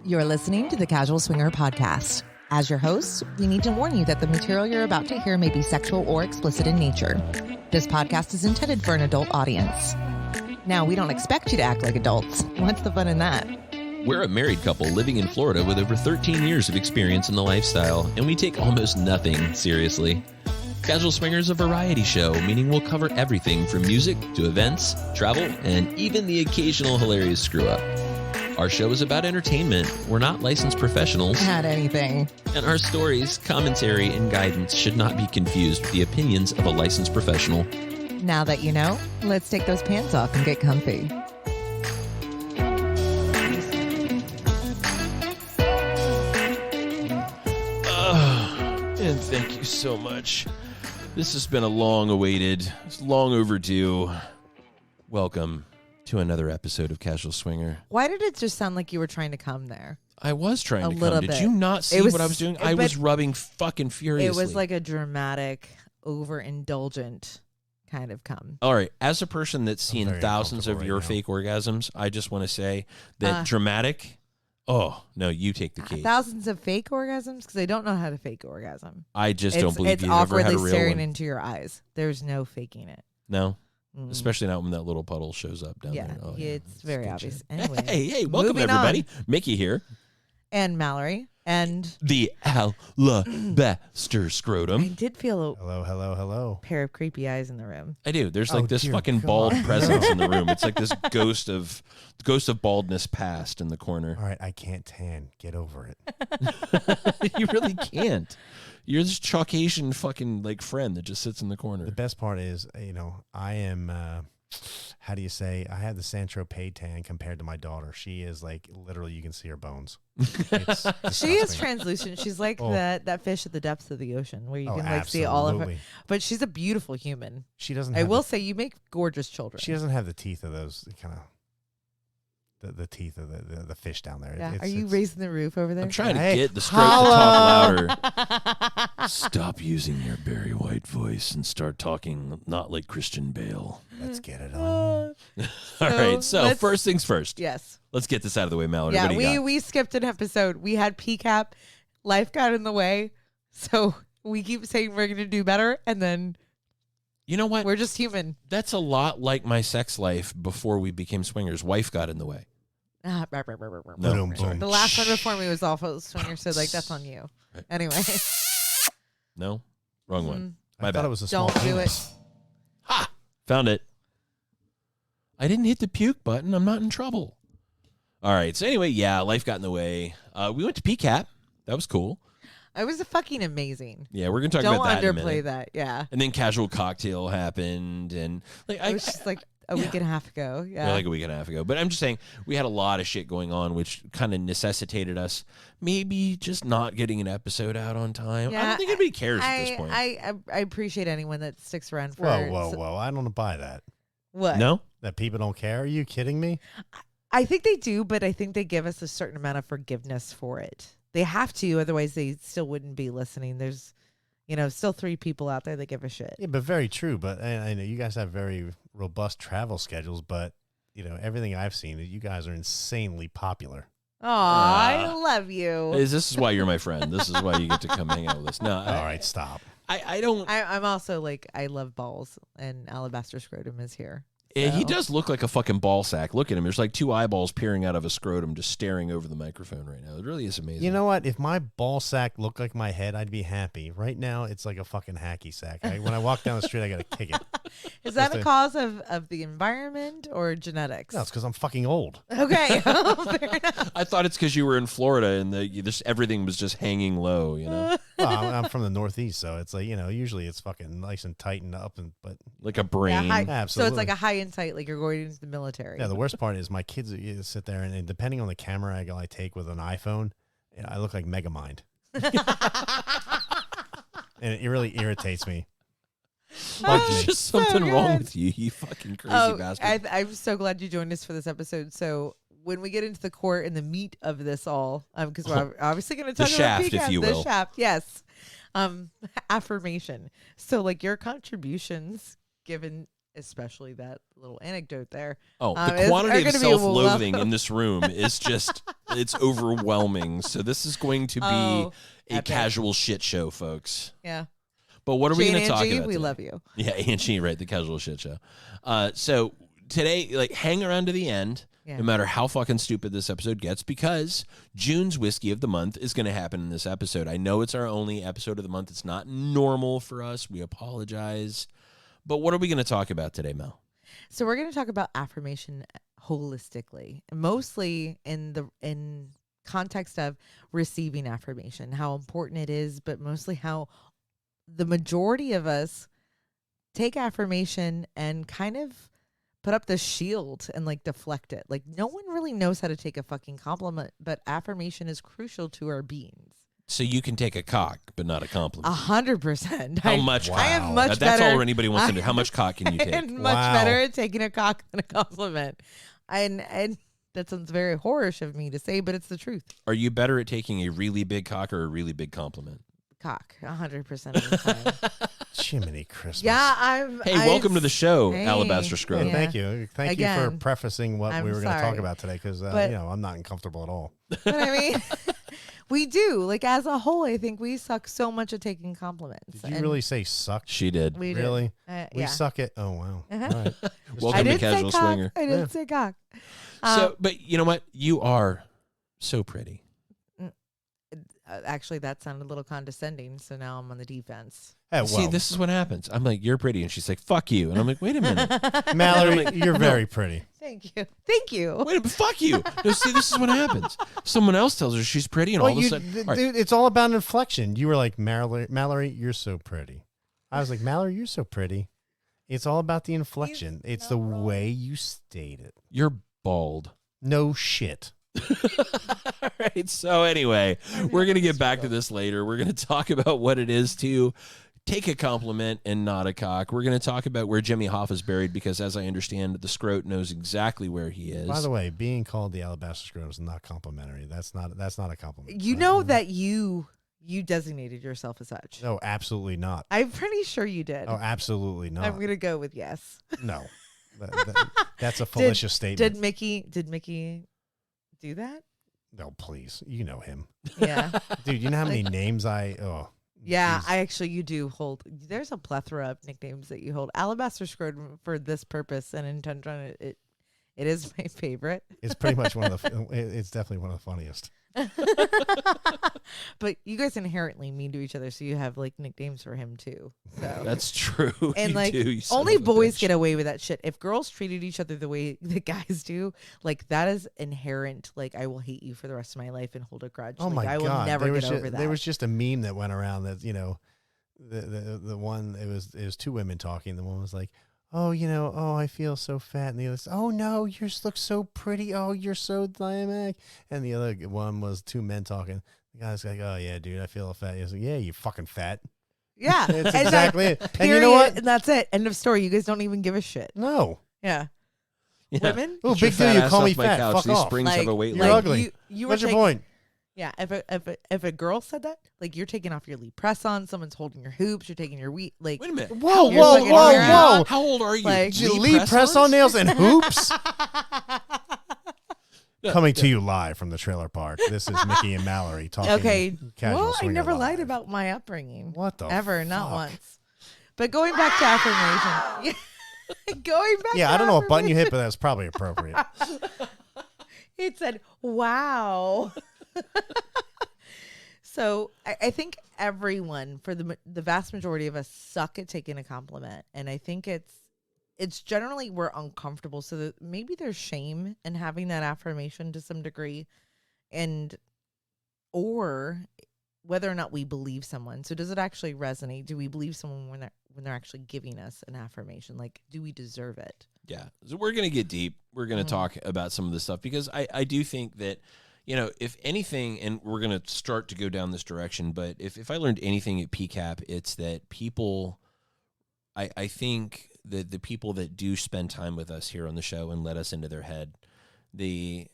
You're listening to the Casual Swinger Podcast. As your hosts, we need to warn you that the material you're about to hear may be sexual or explicit in nature. This podcast is intended for an adult audience. Now, we don't expect you to act like adults. What's the fun in that? We're a married couple living in Florida with over 13 years of experience in the lifestyle, and we take almost nothing seriously. Casual Swinger is a variety show, meaning we'll cover everything from music to events, travel, and even the occasional hilarious screw-up. Our show is about entertainment. We're not licensed professionals. Not anything. And our stories, commentary, and guidance should not be confused with the opinions of a licensed professional. Now that you know, let's take those pants off and get comfy. And thank you so much. This has been a long-awaited, long overdue welcome to another episode of Casual Swinger. Why did it just sound like you were trying to come there? I was trying to little come. bit. Did you not see what I was doing? I was rubbing fucking furiously. It was like a dramatic, overindulgent kind of come. All right. As a person that's seen thousands of your now. fake orgasms, I just want to say that dramatic. Oh, no, you take the cake. Thousands of fake orgasms? Because I don't know how to fake orgasm. I just don't believe you've ever awkwardly had a real staring one. into your eyes. There's no faking it. No? Mm. Especially not when that little puddle shows up down there. Oh, yeah, it's very good obvious. shit. Anyway, Hey, welcome moving everybody. on. Mickey here. And Mallory. And The Alabaster Scrotum. I did feel a Hello. pair of creepy eyes in the room. I do. There's Oh, like this dear fucking God. bald presence in the room. It's like this ghost of baldness past in the corner. All right, I can't tan. Get over it. You really can't. You're this Caucasian fucking like friend that just sits in the corner. The best part is, I am, how do you say, I have the Saint-Tropez tan compared to my daughter. She is like, literally, you can see her bones. It's She is disgusting. translucent. She's like Oh. that fish at the depths of the ocean where you Oh, can like see all of her. absolutely. But she's a beautiful human. She doesn't I have will say you make gorgeous children. she doesn't have the teeth of those kind of, the teeth of the fish down there. Yeah. It's- Are you it's- raising the roof over there? I'm trying to Hey, get the scrote to holla! talk louder. Stop using your Barry White voice and start talking not like Christian Bale. Let's get it on. All right, so let's- first things first. Yes. Let's get this out of the way, Mallory. Yeah, What do you got? we skipped an episode. We had PCAP. Life got in the way. So we keep saying we're going to do better. And then You know what? we're just human. That's a lot like my sex life before we became swingers. Wife got in the way. No. Boom, boom. The last one before me was awful swinger, so like that's on you. Right. Anyway, No? Wrong one. I My thought bad. it was a small don't do penis. it. Ha! Found it. I didn't hit the puke button. I'm not in trouble. All right. So anyway, yeah, life got in the way. We went to PCAP. That was cool. It was fucking amazing. Yeah, we're going to talk Don't about that in a underplay minute. that. Yeah. And then casual cocktail happened. And like It was just like a week and a half ago. Yeah. like a week and a half ago. But I'm just saying we had a lot of shit going on, which kind of necessitated us maybe just not getting an episode out on time. I Yeah, don't think anybody cares at this point. I appreciate anyone that sticks around for Whoa. I don't buy that. What? No? That people don't care? Are you kidding me? I think they do, but I think they give us a certain amount of forgiveness for it. They have to, otherwise they still wouldn't be listening. There's, still 3 people out there that give a shit. Yeah, but very true. But I know you guys have very robust travel schedules, but, everything I've seen, you guys are insanely popular. Oh, I love you. This is why you're my friend. This is why you get to come hang out with us. No, All right, stop. I don't. I'm also like, I love balls, and Alabaster Scrotum is here. He So- does look like a fucking ball sack. Look at him. There's like 2 eyeballs peering out of a scrotum, just staring over the microphone right now. It really is amazing. You know what? If my ball sack looked like my head, I'd be happy. Right now, it's like a fucking hacky sack. When I walk down the street, I got to kick it. Is that a Just cause of the environment or genetics? No, it's because I'm fucking old. Okay. Fair enough. I thought it's because you were in Florida and everything was just hanging low. Well, I'm from the Northeast, so it's like, usually it's fucking nice and tight and up, but Like a brain. high- absolutely. So it's like a high and tight, like you're going into the military. Yeah, the worst part is my kids sit there and depending on the camera angle I take with an iPhone, I look like Megamind. And it really irritates me. There's just something so wrong good. with you, you fucking crazy bastard. I'm so glad you joined us for this episode. So when we get into the core and the meat of this all, because we're obviously going to talk The about shaft, if PCAP, you the will. shaft, yes. Affirmation. So like your contributions, given especially that little anecdote there. Oh, are the quantity gonna of be self-loathing in this room is just It's overwhelming. So this is going to be a epic. casual shit show, folks. Yeah. But what are we going to talk Angie, about we today? love you. Yeah, Angie, right? The casual shit show. So today, like, hang around to the end, no matter how fucking stupid this episode gets, because June's Whiskey of the Month is going to happen in this episode. I know it's our only episode of the month. It's not normal for us. We apologize. But what are we going to talk about today, Mel? So we're going to talk about affirmation holistically, mostly in context of receiving affirmation, how important it is, but mostly how the majority of us take affirmation and kind of put up the shield and like deflect it. Like no one really knows how to take a fucking compliment, but affirmation is crucial to our beings. So you can take a cock, but not a compliment. 100%. How much? I am much That's better. all anybody wants to know. How much cock can you take? I'm much better at taking a cock than a compliment. And that sounds very whorish of me to say, but it's the truth. Are you better at taking a really big cock or a really big compliment? Cock, 100% of the time. Jiminy Christmas. Yeah, welcome to the show, Hey. Alabaster Scrotum. Yeah, thank you. Thank you Again, for prefacing what we were going to talk sorry. about today, because But- I'm not uncomfortable at all. But I mean, we do. Like as a whole, I think we suck so much at taking compliments. Did you And really say suck? She did. we do. Really? We We suck at. Oh wow. Uh-huh. All right. Welcome I to did Casual say cock. Swinger. I didn't say cock. So, but you know what? You are so pretty. Actually, that sounded a little condescending, so now I'm on the defense. Hey, well, See, this is what happens. I'm like, you're pretty. And she's like, fuck you. And I'm like, wait a minute. Mallory, you're very pretty. Thank you. Thank you. Wait a minute. Fuck you. No, see, this is what happens. Someone else tells her she's pretty, and all of a sudden. Dude, all right, it's all about inflection. You were like, Mallory, you're so pretty. I was like, Mallory, you're so pretty. It's all about the inflection. It's the way you state it. you're bald. No shit. All right. So anyway, we're going to get back to this later. We're going to talk about what it is to take a compliment and not a cock. We're going to talk about where Jimmy Hoff is buried, because as I understand, the Scroat knows exactly where he is. By the way, being called the Alabaster Scrotum is not complimentary. That's not a compliment. You know that you designated yourself as such. No, absolutely not. I'm pretty sure you did. Oh, absolutely not. I'm gonna go with yes. No. That's a fallacious statement. Did Mickey do that? No, please. You know him. Yeah. Dude, you know how many names Yeah, geez. you do hold. There's a plethora of nicknames that you hold. Alabaster Scrotum, for this purpose and intention, it is my favorite. It's pretty much one of the it's definitely one of the funniest. But you guys inherently mean to each other, so you have like nicknames for him too. So That's true. and You like do, you son only of a boys bitch. get away with that shit. If girls treated each other the way the guys do, like that is inherent. Like I will hate you for the rest of my life and hold a grudge. Oh like, my I will god. never get over that. There was just a meme that went around that, the one it was two women talking. The one was like, "Oh, I feel so fat." And the other said, "Oh no, you look so pretty. Oh, you're so dynamic." And the other one was two men talking. The guy's like, "Oh yeah, dude, I feel fat." He's like, "Yeah, you fucking fat." Yeah, That's and exactly it. period, And you know what? And that's it. End of story. You guys don't even give a shit. No. Yeah. Yeah. Women. Oh, Get your big deal. fat You ass call off me my fat. couch. Fuck These off. springs have a weight You're limit. ugly. You were What's your taking- point? Yeah, if a girl said that, like you're taking off your Lee press on, someone's holding your hoops, you're taking your wheat, like Wait a minute. Whoa, You're whoa, fucking whoa, weird. whoa. How old are you? Like- Lee press-on nails and hoops? Yeah, Coming to you live from the trailer park. This is Mickey and Mallory talking. okay. Casual Well, I Swinger never live. lied about my upbringing. What the Ever, not fuck? once. But going back to affirmation. Going back. Yeah, to I don't know what button you hit, affirmation. but that's probably appropriate. It said, "Wow." So I think everyone, for the vast majority of us, suck at taking a compliment, and I think it's generally we're uncomfortable. So that maybe there's shame in having that affirmation to some degree, or whether or not we believe someone. So does it actually resonate? Do we believe someone when they're actually giving us an affirmation? Like, do we deserve it? Yeah. So we're going to get deep. We're going to talk about some of this stuff, because I do think that, if anything, and we're going to start to go down this direction, but if I learned anything at PCAP, it's that people, I think that the people that do spend time with us here on the show and let us into their head, they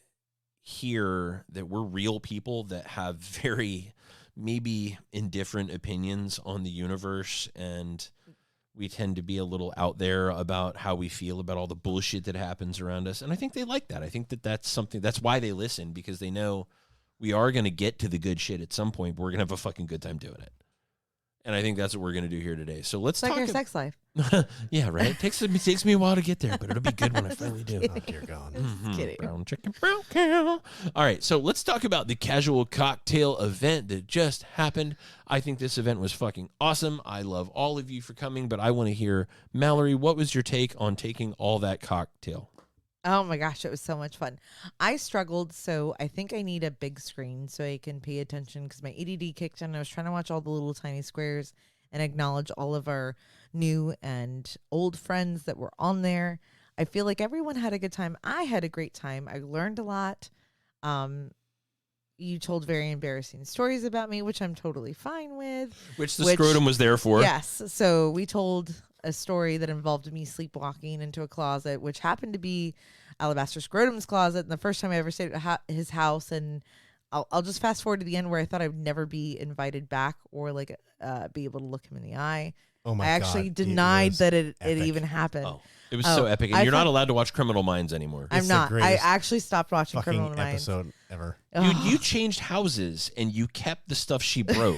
hear that we're real people that have very maybe indifferent opinions on the universe, and We tend to be a little out there about how we feel about all the bullshit that happens around us. And I think they like that. I think that's why they listen, because they know we are going to get to the good shit at some point, but we're going to have a fucking good time doing it. And I think that's what we're going to do here today. So let's talk. Like your sex life. Yeah, right. It takes me a while to get there, but it'll be good when I finally do. Oh, dear God. Kidding. Brown chicken, brown cow. All right, so let's talk about the casual cocktail event that just happened. I think this event was fucking awesome. I love all of you for coming, but I want to hear, Mallory, what was your take on taking all that cocktail? Oh my gosh, it was so much fun. I struggled, so I think I need a big screen so I can pay attention, because my ADD kicked in. I was trying to watch all the little tiny squares and acknowledge all of our new and old friends that were on there. I feel like everyone had a good time. I had a great time. I learned a lot. You told very embarrassing stories about me, which I'm totally fine with. Which the scrotum was there for. Yes. So we told a story that involved me sleepwalking into a closet, which happened to be Alabaster Scrotum's closet. And the first time I ever stayed at his house, and I'll just fast forward to the end where I thought I would never be invited back or like be able to look him in the eye. Oh my God. I actually denied that it even happened. Oh, it was so epic. And you're not allowed to watch Criminal Minds anymore. I'm not. I actually stopped watching Criminal Minds. Episode ever. Dude, you changed houses and you kept the stuff she broke.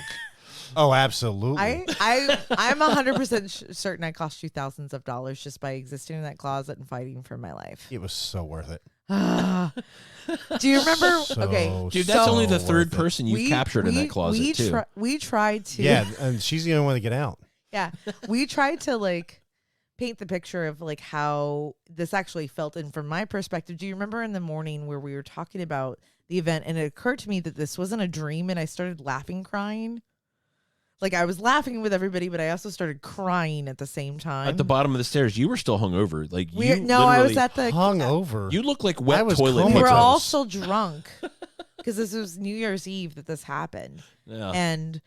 Oh, absolutely. I'm 100% certain I cost you thousands of dollars just by existing in that closet and fighting for my life. It was so worth it. Do you remember? So, dude, that's only the third worth it. person you've captured in that closet, too. We tried to. Yeah, and she's the only one to get out. Yeah, we tried to like paint the picture of like how this actually felt. And from my perspective, do you remember in the morning where we were talking about the event, and it occurred to me that this wasn't a dream, and I started laughing, crying. Like, I was laughing with everybody, but I also started crying at the same time. At the bottom of the stairs, you were still hungover. Like, I was at the hungover. You look like wet toilet. We were all still drunk because this was New Year's Eve that this happened. Yeah. And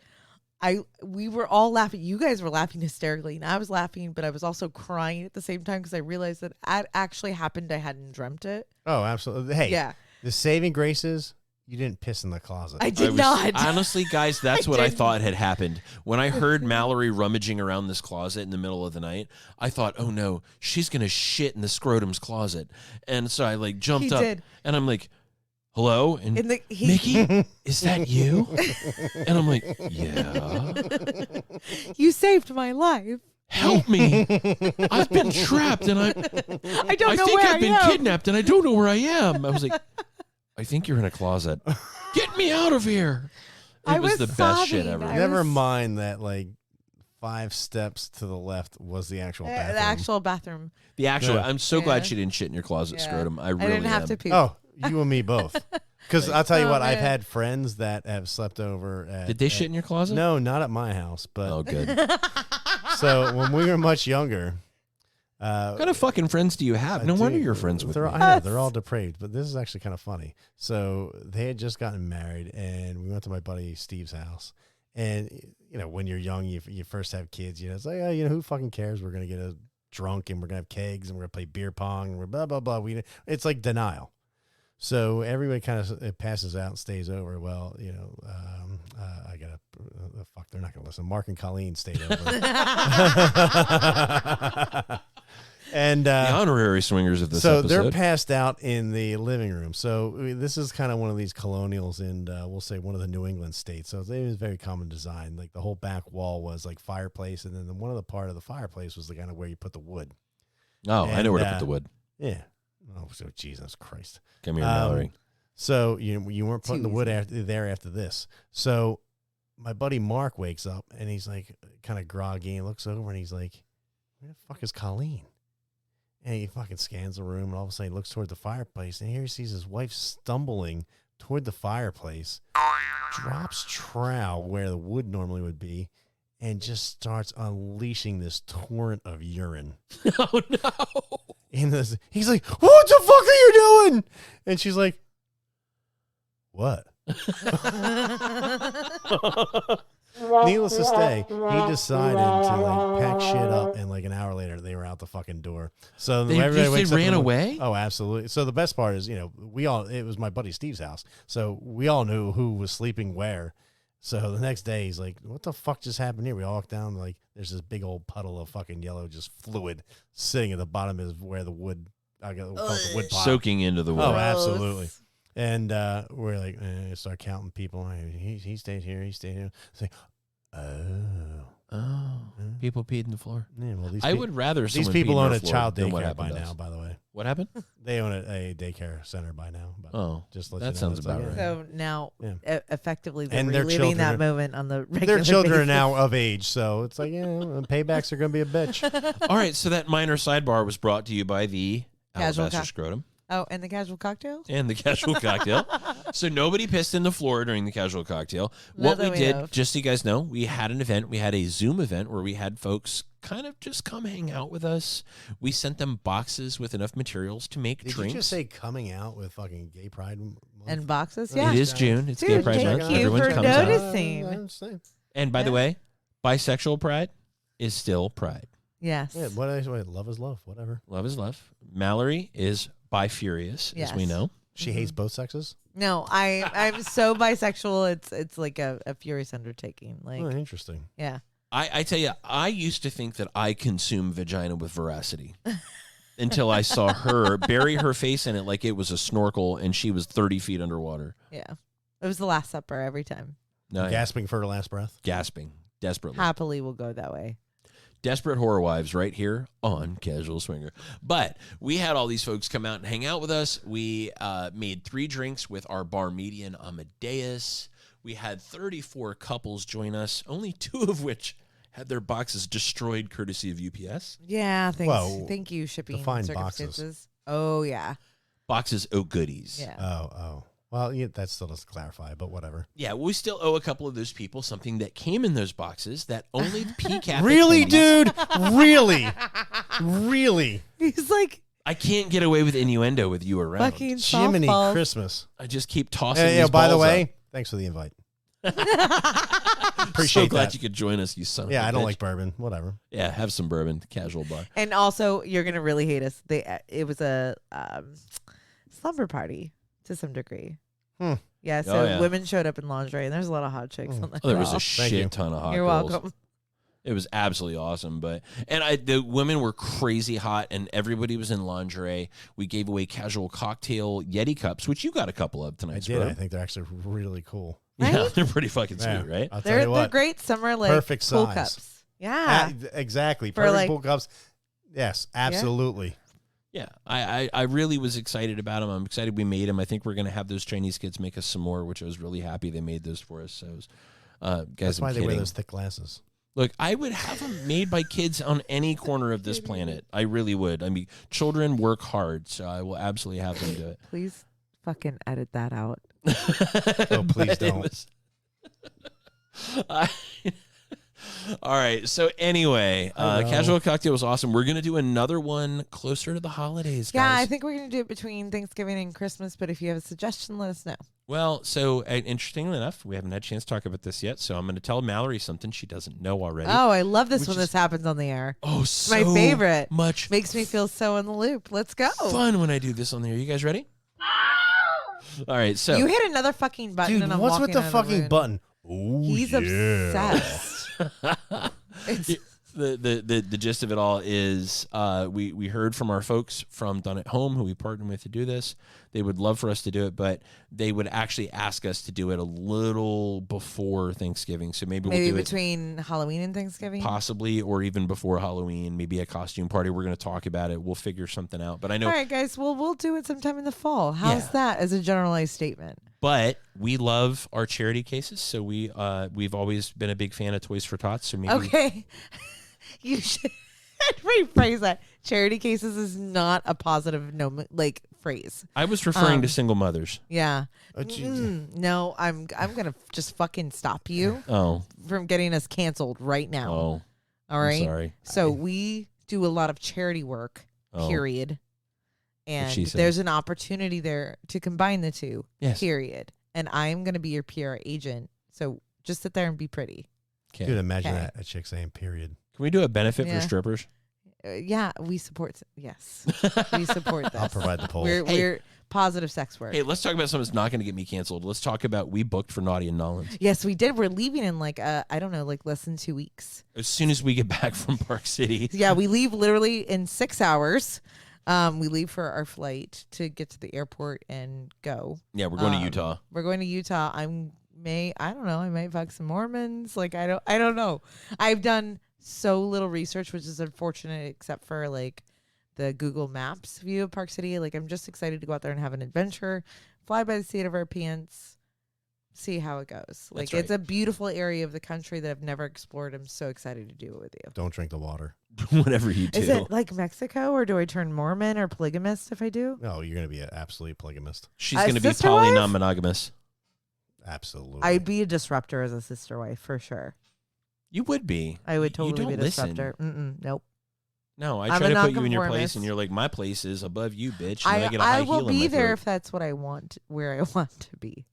we were all laughing. You guys were laughing hysterically, and I was laughing, but I was also crying at the same time because I realized that it actually happened. I hadn't dreamt it. Oh, absolutely. Hey, yeah. The saving grace is you didn't piss in the closet. I did not. Honestly, guys, that's what I thought had happened. When I heard Mallory rummaging around this closet in the middle of the night, I thought, oh no, she's going to shit in the scrotum's closet. And so I like jumped up and I'm like, hello? And Mickey, is that you? And I'm like, yeah. You saved my life. Help me. I've been trapped and I don't know where I am. I've been kidnapped and I don't know where I am. I was like, I think you're in a closet. Get me out of here. It was the best shit ever. Never mind that, like, 5 steps to the left was the actual bathroom. The actual bathroom. The actual. Yeah. I'm so glad she didn't shit in your closet, Scrotum. I really didn't have to poop. Oh, you and me both. Because I'll tell you what, I've had friends that have slept over at... Did they shit in your closet? No, not at my house. But oh, good. So when we were much younger... what kind of fucking friends do you have? No wonder you're friends with me. I know, they're all depraved, but this is actually kind of funny. So they had just gotten married, and we went to my buddy Steve's house. And, you know, when you're young, you first have kids, you know, it's like, oh, you know, who fucking cares? We're going to get drunk, and we're going to have kegs, and we're going to play beer pong, and we're blah, blah, blah. It's like denial. So everybody kind of passes out and stays over. Well, you know, I got to, fuck, they're not going to listen. Mark and Colleen stayed over. And the honorary swingers of this episode. So they're passed out in the living room. So this is kind of one of these colonials in, we'll say, one of the New England states. So it was very common design. Like the whole back wall was like fireplace, and then one of the part of the fireplace was the kind of where you put the wood. Oh, and I know where to put the wood. Yeah. Oh, so Jesus Christ. Come here, Mallory. So you weren't putting the wood there after this. So my buddy Mark wakes up, and he's like kind of groggy, and looks over, and he's like, where the fuck is Colleen? And he fucking scans the room, and all of a sudden he looks toward the fireplace, and here he sees his wife stumbling toward the fireplace, drops trowel where the wood normally would be, and just starts unleashing this torrent of urine. Oh, no. He's like, what the fuck are you doing? And she's like, what? Needless to say, he decided to like pack shit up, and like an hour later, they were out the fucking door. So they ran away? Oh, absolutely. So the best part is, you know, it was my buddy Steve's house, so we all knew who was sleeping where. So the next day, he's like, what the fuck just happened here? We all walk down, like, there's this big old puddle of fucking yellow, just fluid, sitting at the bottom of where the wood, the wood pile. Soaking into the wood. Oh, absolutely. And we're like, start counting people. He stayed here. He stayed here. It's like, people peed in the floor. Yeah, well, I would rather these people own a child than what daycare by happened to now, us. by the way. What happened? They own a daycare center by now. But just let that you know, sounds it's about like, right. So now, effectively, they're And their reliving that children moment on the regular their children are basis. now of age, so it's like, paybacks are going to be a bitch. All right, so that minor sidebar was brought to you by the Casual Alabaster Scrotum Oh, and the casual cocktail? and the Casual Cocktail. So nobody pissed in the floor during the Casual Cocktail. Not What we that we did, have. just so you guys know, we had an event. We had a Zoom event where we had folks kind of just come hang out with us. We sent them boxes with enough materials to make Did drinks. you just say coming out with fucking Gay Pride Month? And boxes? Yeah. Yeah. It is June. It's Dude, Gay Pride thank Month. you Everyone for comes out. noticing. And by the Yeah. way, bisexual pride is still pride. Yes. Yeah, love is love, whatever. Love is love. Mallory is bi-furious, as we Yes. know. She hates both sexes? No, I'm so bisexual. It's like a furious undertaking. Like, Oh, interesting. yeah. I tell you, I used to think that I consume vagina with veracity until I saw her bury her face in it like it was a snorkel and she was 30 feet underwater. Yeah. It was the Last Supper every time. No, Gasping for her last breath? gasping, desperately. Happily will go that way. Desperate Horror Wives right here on Casual Swinger. But we had all these folks come out and hang out with us. We made 3 drinks with our bar median Amadeus. We had 34 couples join us, only 2 of which had their boxes destroyed courtesy of UPS. Yeah, thanks. Whoa. Thank you, shipping Define circumstances. boxes. Oh, yeah. Boxes, oh goodies. Yeah. Oh. Well, that still doesn't clarify, but whatever. Yeah, we still owe a couple of those people something that came in those boxes that only the PCAP. Really, attendees- dude? Really? Really? He's like I can't get away with innuendo with you around. fucking Jiminy softballs. Christmas. I just keep tossing Yeah, these by the balls way, up. thanks for the invite. So Appreciate glad that. you could join us, you son of Yeah, a I don't bitch. like bourbon. Whatever. Yeah, have some bourbon, casual bar. And also, you're gonna really hate us. It was a slumber party to some degree. Yeah, so yeah. women showed up in lingerie, and there's a lot of hot chicks on the Oh, there was a call. Thank you. shit ton of hot You're girls. welcome. It was absolutely awesome, the women were crazy hot, and everybody was in lingerie. We gave away casual cocktail Yeti cups, which you got a couple of tonight. I did. Scrub. I think they're actually really cool. Yeah, Right? they're pretty fucking sweet, Yeah, right? I'll tell They're you what. great summer like Perfect pool size. cups. Yeah. Exactly. For, Perfect like- pool cups. Yes, absolutely. Yeah, I really was excited about them. I'm excited we made them. I think we're going to have those Chinese kids make us some more, which I was really happy they made those for us. So, it was, guys, That's why I'm they wear kidding. those thick glasses. Look, I would have them made by kids on any corner of this planet. I really would. I mean, children work hard, so I will absolutely have them do it. Please fucking edit that out. Oh, please But it don't. was- All right. So anyway, Oh, no. Casual Cocktail was awesome. We're gonna do another one closer to the holidays, Yeah, guys. I think we're gonna do it between Thanksgiving and Christmas. But if you have a suggestion, let us know. Well, so interestingly enough, we haven't had a chance to talk about this yet. So I'm going to tell Mallory something she doesn't know already. Oh, I love this Which when is- this happens on the air. Oh, It's so my favorite. much Makes me feel so in the loop. Let's go. fun when I do this on the air. You guys ready? All right. So You hit another fucking button, Dude, and I'm what's with walking the out of fucking room. button? Oh, He's yeah. obsessed. It's, the gist of it all is we heard from our folks from Done at Home who we partnered with to do this. They would love for us to do it, but they would actually ask us to do it a little before Thanksgiving. So maybe we'll do between Halloween and Thanksgiving. it possibly, or even before Halloween, maybe a costume party. We're going to talk about it. We'll figure something out. But I know All right, guys. Well, we'll do it sometime in the fall. How's Yeah. that as a generalized statement? But we love our charity cases, so we've always been a big fan of Toys for Tots. So maybe Okay. You should rephrase that. Charity cases is not a positive phrase. I was referring to single mothers. Yeah. Oh, geez. No, I'm gonna just fucking stop you Oh, from getting us canceled right now. oh, All right. I'm sorry. So we do a lot of charity work. Oh. Period. And she said. there's an opportunity there to combine the two. Yes. Period. And I'm gonna be your PR agent. So just sit there and be pretty. Okay. Dude, imagine Okay. that. A chick saying period. Can we do a benefit Yeah. for strippers? Yeah, we support. Yes, we support this. I'll provide the poll. We're positive sex work. Hey, let's talk about something that's not going to get me canceled. Let's talk about we booked for Naughty and Nollins. Yes, we did. We're leaving in like I don't know, like less than 2 weeks. As soon as we get back from Park City. Yeah, we leave literally in 6 hours. We leave for our flight to get to the airport and go. Yeah, we're going to Utah. We're going to Utah. I don't know. I might fuck some Mormons. Like I don't know. I've done so little research, which is unfortunate, except for like the Google Maps view of Park City. Like I'm just excited to go out there and have an adventure, fly by the seat of our pants, see how it goes. Like it's a beautiful area of the country that I've never explored. I'm so excited to do it with you. Don't drink the water. Whatever you do. Is it like Mexico, or do I turn Mormon or polygamist if I do? No, you're going to be an absolute polygamist. She's going to be poly non-monogamous. Absolutely. I'd be a disruptor as a sister wife for sure. You would be. I would totally be a listen. disruptor. Nope. No, I I'm try a to put you in your place, nonconformist. and you're like, my place is above you, bitch. And I get a high I will heel in be my there throat. if that's what I want, where I want to be.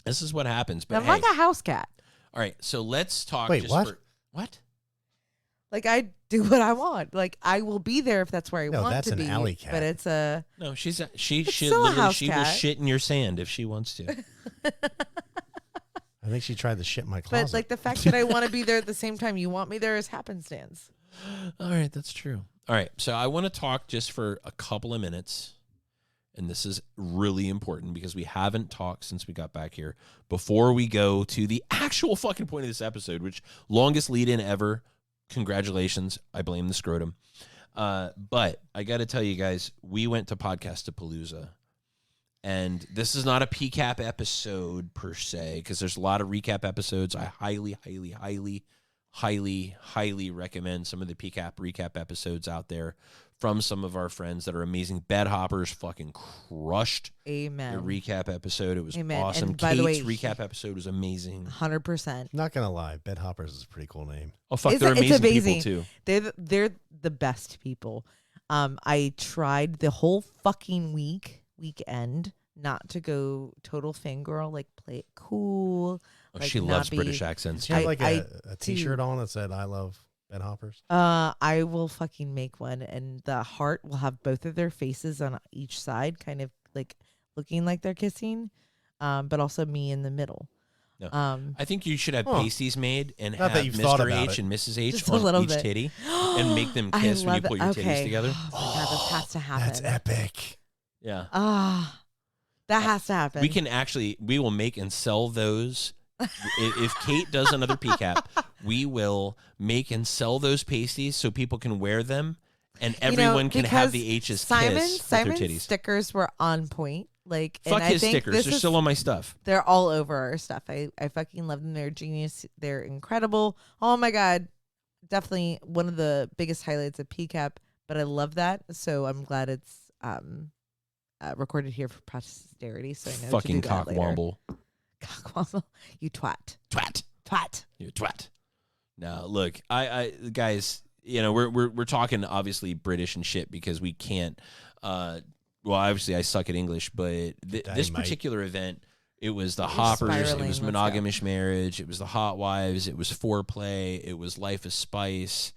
This is what happens. But I'm hey, like a house cat. all right, so let's talk. Wait, just what? For, what? Like I do what I want. Like I will be there if that's where I No, want that's to an be. alley cat. But it's a No, she still should a literally house she will cat. shit in your sand if she wants to. I think she tried to shit in my closet. but like the fact that I want to be there at the same time you want me there is happenstance. All right, that's true. All right, so I want to talk just for a couple of minutes, and this is really important because we haven't talked since we got back here. Before we go to the actual fucking point of this episode, which longest lead-in ever, congratulations, I blame the scrotum. But I got to tell you guys, we went to Podcast-A-Palooza, and this is not a PCAP episode per se because there's a lot of recap episodes. I highly recommend some of the PCAP recap episodes out there from some of our friends that are amazing. Bed Hoppers fucking crushed Amen. the recap episode. It was Amen. awesome. And by the Kate's way, recap episode was amazing. 100%. Not going to lie. Bed Hoppers is a pretty cool name. Oh, fuck, It's they're amazing amazing. people, too. They're the best people. I tried the whole fucking weekend not to go total fangirl, like play it cool. Oh, like she not loves be- British accents. She had I- like I a T-shirt on that said "I love Bed Hoppers." I will fucking make one, and the heart will have both of their faces on each side, kind of like looking like they're kissing, but also me in the middle. No. Um, I think you should have Huh. pasties made and Not that have you've thought Mr. about H it. and Mrs. H Just a on little each bit. titty and make them I kiss when you love pull it. your Okay. titties together. Oh my God, this has to happen. That's epic. Yeah. That has to happen. We will make and sell those. If Kate does another PCAP, we will make and sell those pasties so people can wear them and everyone can have the H's kiss with their Simon's titties. stickers were on point. Like, Fuck and I his think stickers. this They're is- still on my stuff. They're all over our stuff. I fucking love them. They're genius. They're incredible. Oh my God. Definitely one of the biggest highlights of PCAP, but I love that. So I'm glad it's recorded here for posterity. So I know Fucking to do that later. cockwomble. Cockwomble. You twat. Twat. Twat. You twat. No, look, I guys, you know, we're talking obviously British and shit because we can't. Well, obviously I suck at English, but this Dynamite. particular event, it was the You're Hoppers, it spiraling. was Let's monogamous marriage, it was the Hot Wives, it was foreplay, it was Life is Spice,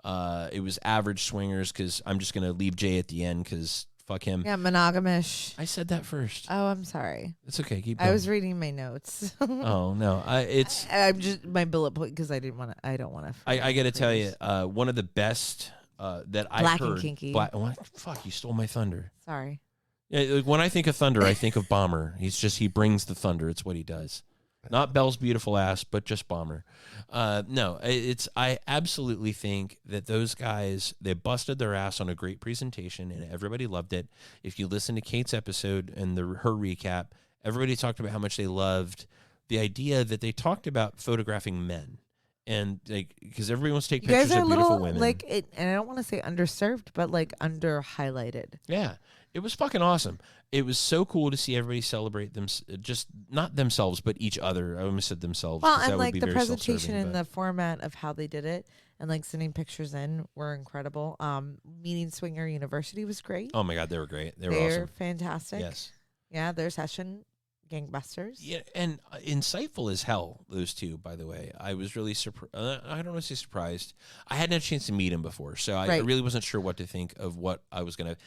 it was Average Swingers. Because I'm just gonna leave Jay at the end because fuck him. Yeah, monogamish. I said that first. Oh, I'm sorry. It's okay. Keep going. I was reading my notes. Oh no, it's. I'm just my bullet point because I don't want to. I got to tell you, one of the best that I Black heard. and Kinky. What? Fuck! You stole my thunder. Sorry. Yeah, like, when I think of thunder, I think of Bomber. He brings the thunder. It's what he does. Not Belle's beautiful ass, but just Bomber. No, I absolutely think that those guys, they busted their ass on a great presentation, and everybody loved it. If you listen to Kate's episode and her recap, everybody talked about how much they loved the idea that they talked about photographing men. And like, because everybody wants to take You guys pictures are of a beautiful little women. like it, and I don't want to say underserved, but like under highlighted. Yeah, it was fucking awesome. It was so cool to see everybody celebrate them, just not themselves, but each other. I almost said themselves. Well, 'cause that and would like be the very presentation self-serving, and but- the format of how they did it, and like sending pictures in were incredible. Meeting Swinger University was great. Oh my God, they were great. They were They're awesome. fantastic. Yes. Yeah, their session gangbusters. Yeah, and insightful as hell, those two, by the way. I was really surprised. I don't want to say surprised. I hadn't had a chance to meet him before, so I Right. really wasn't sure what to think of what I was going to.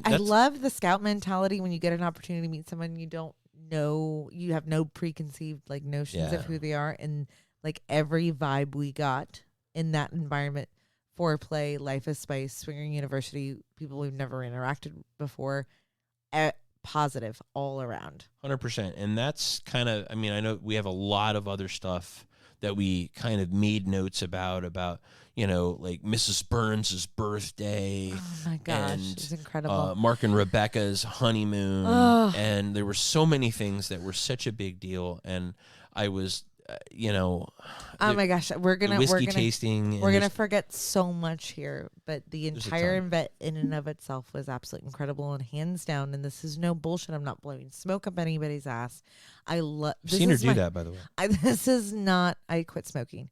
I love the scout mentality when you get an opportunity to meet someone you don't know, you have no preconceived like notions of Yeah. who they are, and like every vibe we got in that environment, foreplay, Life is Spice, Swinger University, people we've never interacted before, positive all around. 100%. And that's kind of, I mean, I know we have a lot of other stuff that we kind of made notes about, like Mrs. Burns' birthday. Oh my gosh, and, it's incredible. Mark and Rebecca's honeymoon. Ugh. And there were so many things that were such a big deal. And I was, Oh my gosh, we're gonna whiskey tasting. we're gonna forget so much here, but the There's a entire ton. event in and of itself was absolutely incredible and hands down. And this is no bullshit. I'm not blowing smoke up anybody's ass. I love. I've seen her do that, by the way. This is not. I quit smoking.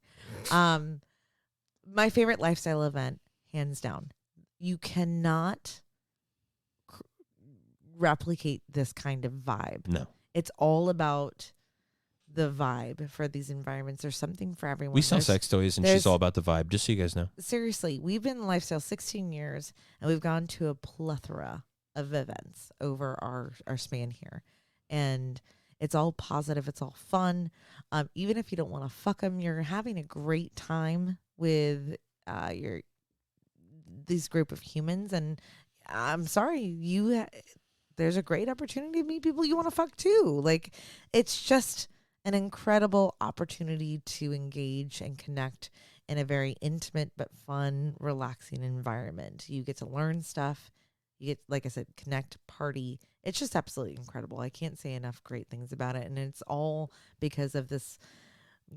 My favorite lifestyle event, hands down. You cannot replicate this kind of vibe. No. It's all about the vibe for these environments. There's something for everyone. We sell sex toys, and she's there's- all about the vibe, just so you guys know. Seriously, we've been in lifestyle 16 years, and we've gone to a plethora of events over our span here. And it's all positive. It's all fun. Even if you don't want to fuck them, you're having a great time with these group of humans. And I'm sorry, there's a great opportunity to meet people you want to fuck too. Like, it's just an incredible opportunity to engage and connect in a very intimate but fun, relaxing environment. You get to learn stuff. You get, like I said, connect, party. It's just absolutely incredible. I can't say enough great things about it. And it's all because of this,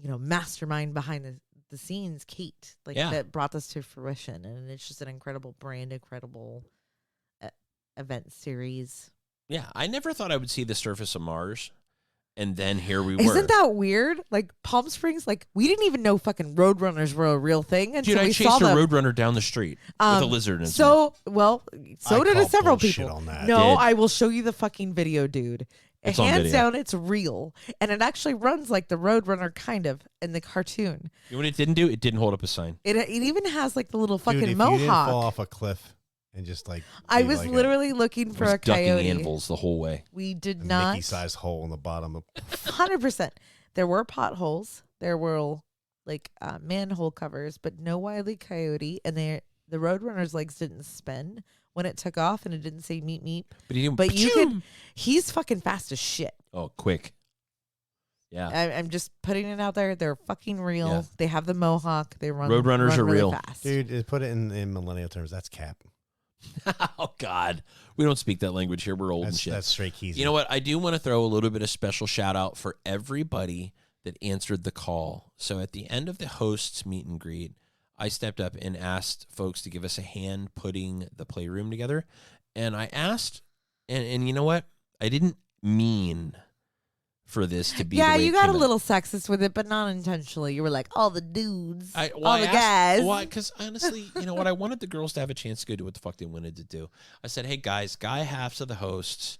mastermind behind the scenes, Kate, that brought this to fruition. And it's just an incredible brand, incredible event series. Yeah, I never thought I would see the surface of Mars. And then here we were. Isn't that weird? Like Palm Springs, like we didn't even know fucking Roadrunners were a real thing until Dude, I we chased saw a them. Roadrunner down the street with a lizard in its mouth. So I did call several bullshit people. on that. No, Did. I will show you the fucking video, dude. It's on Hands video. down, it's real, and it actually runs like the Roadrunner kind of in the cartoon. You know what it didn't do? It didn't hold up a sign. It even has like the little fucking Dude, if mohawk. you didn't fall off a cliff and just like I be was like literally looking I for was a ducking coyote. anvils the whole way. We did a not. Mickey-sized hole in the bottom of 100%. There were potholes. There were like manhole covers, but no Wile E. Coyote. And the Roadrunner's legs didn't spin when it took off, and it didn't say meet meet. But you But he's fucking fast as shit. Oh, quick. Yeah. I'm just putting it out there. They're fucking real. Yeah. They have the mohawk. They run. Roadrunners run are really real. fast. dude. Put it in millennial terms. That's cap. Oh, God. We don't speak that language here. We're old and shit. That's straight keys. You know what? I do want to throw a little bit of special shout out for everybody that answered the call. So at the end of the host's meet and greet, I stepped up and asked folks to give us a hand putting the playroom together. And I asked, and you know what? I didn't mean for this to be. Yeah, the way you it got a came out. little sexist with it, but not intentionally. You were like, all the dudes, I all the asked, guys. Why? Because honestly, you know what? I wanted the girls to have a chance to go do what the fuck they wanted to do. I said, hey, guys, guy halves of the hosts,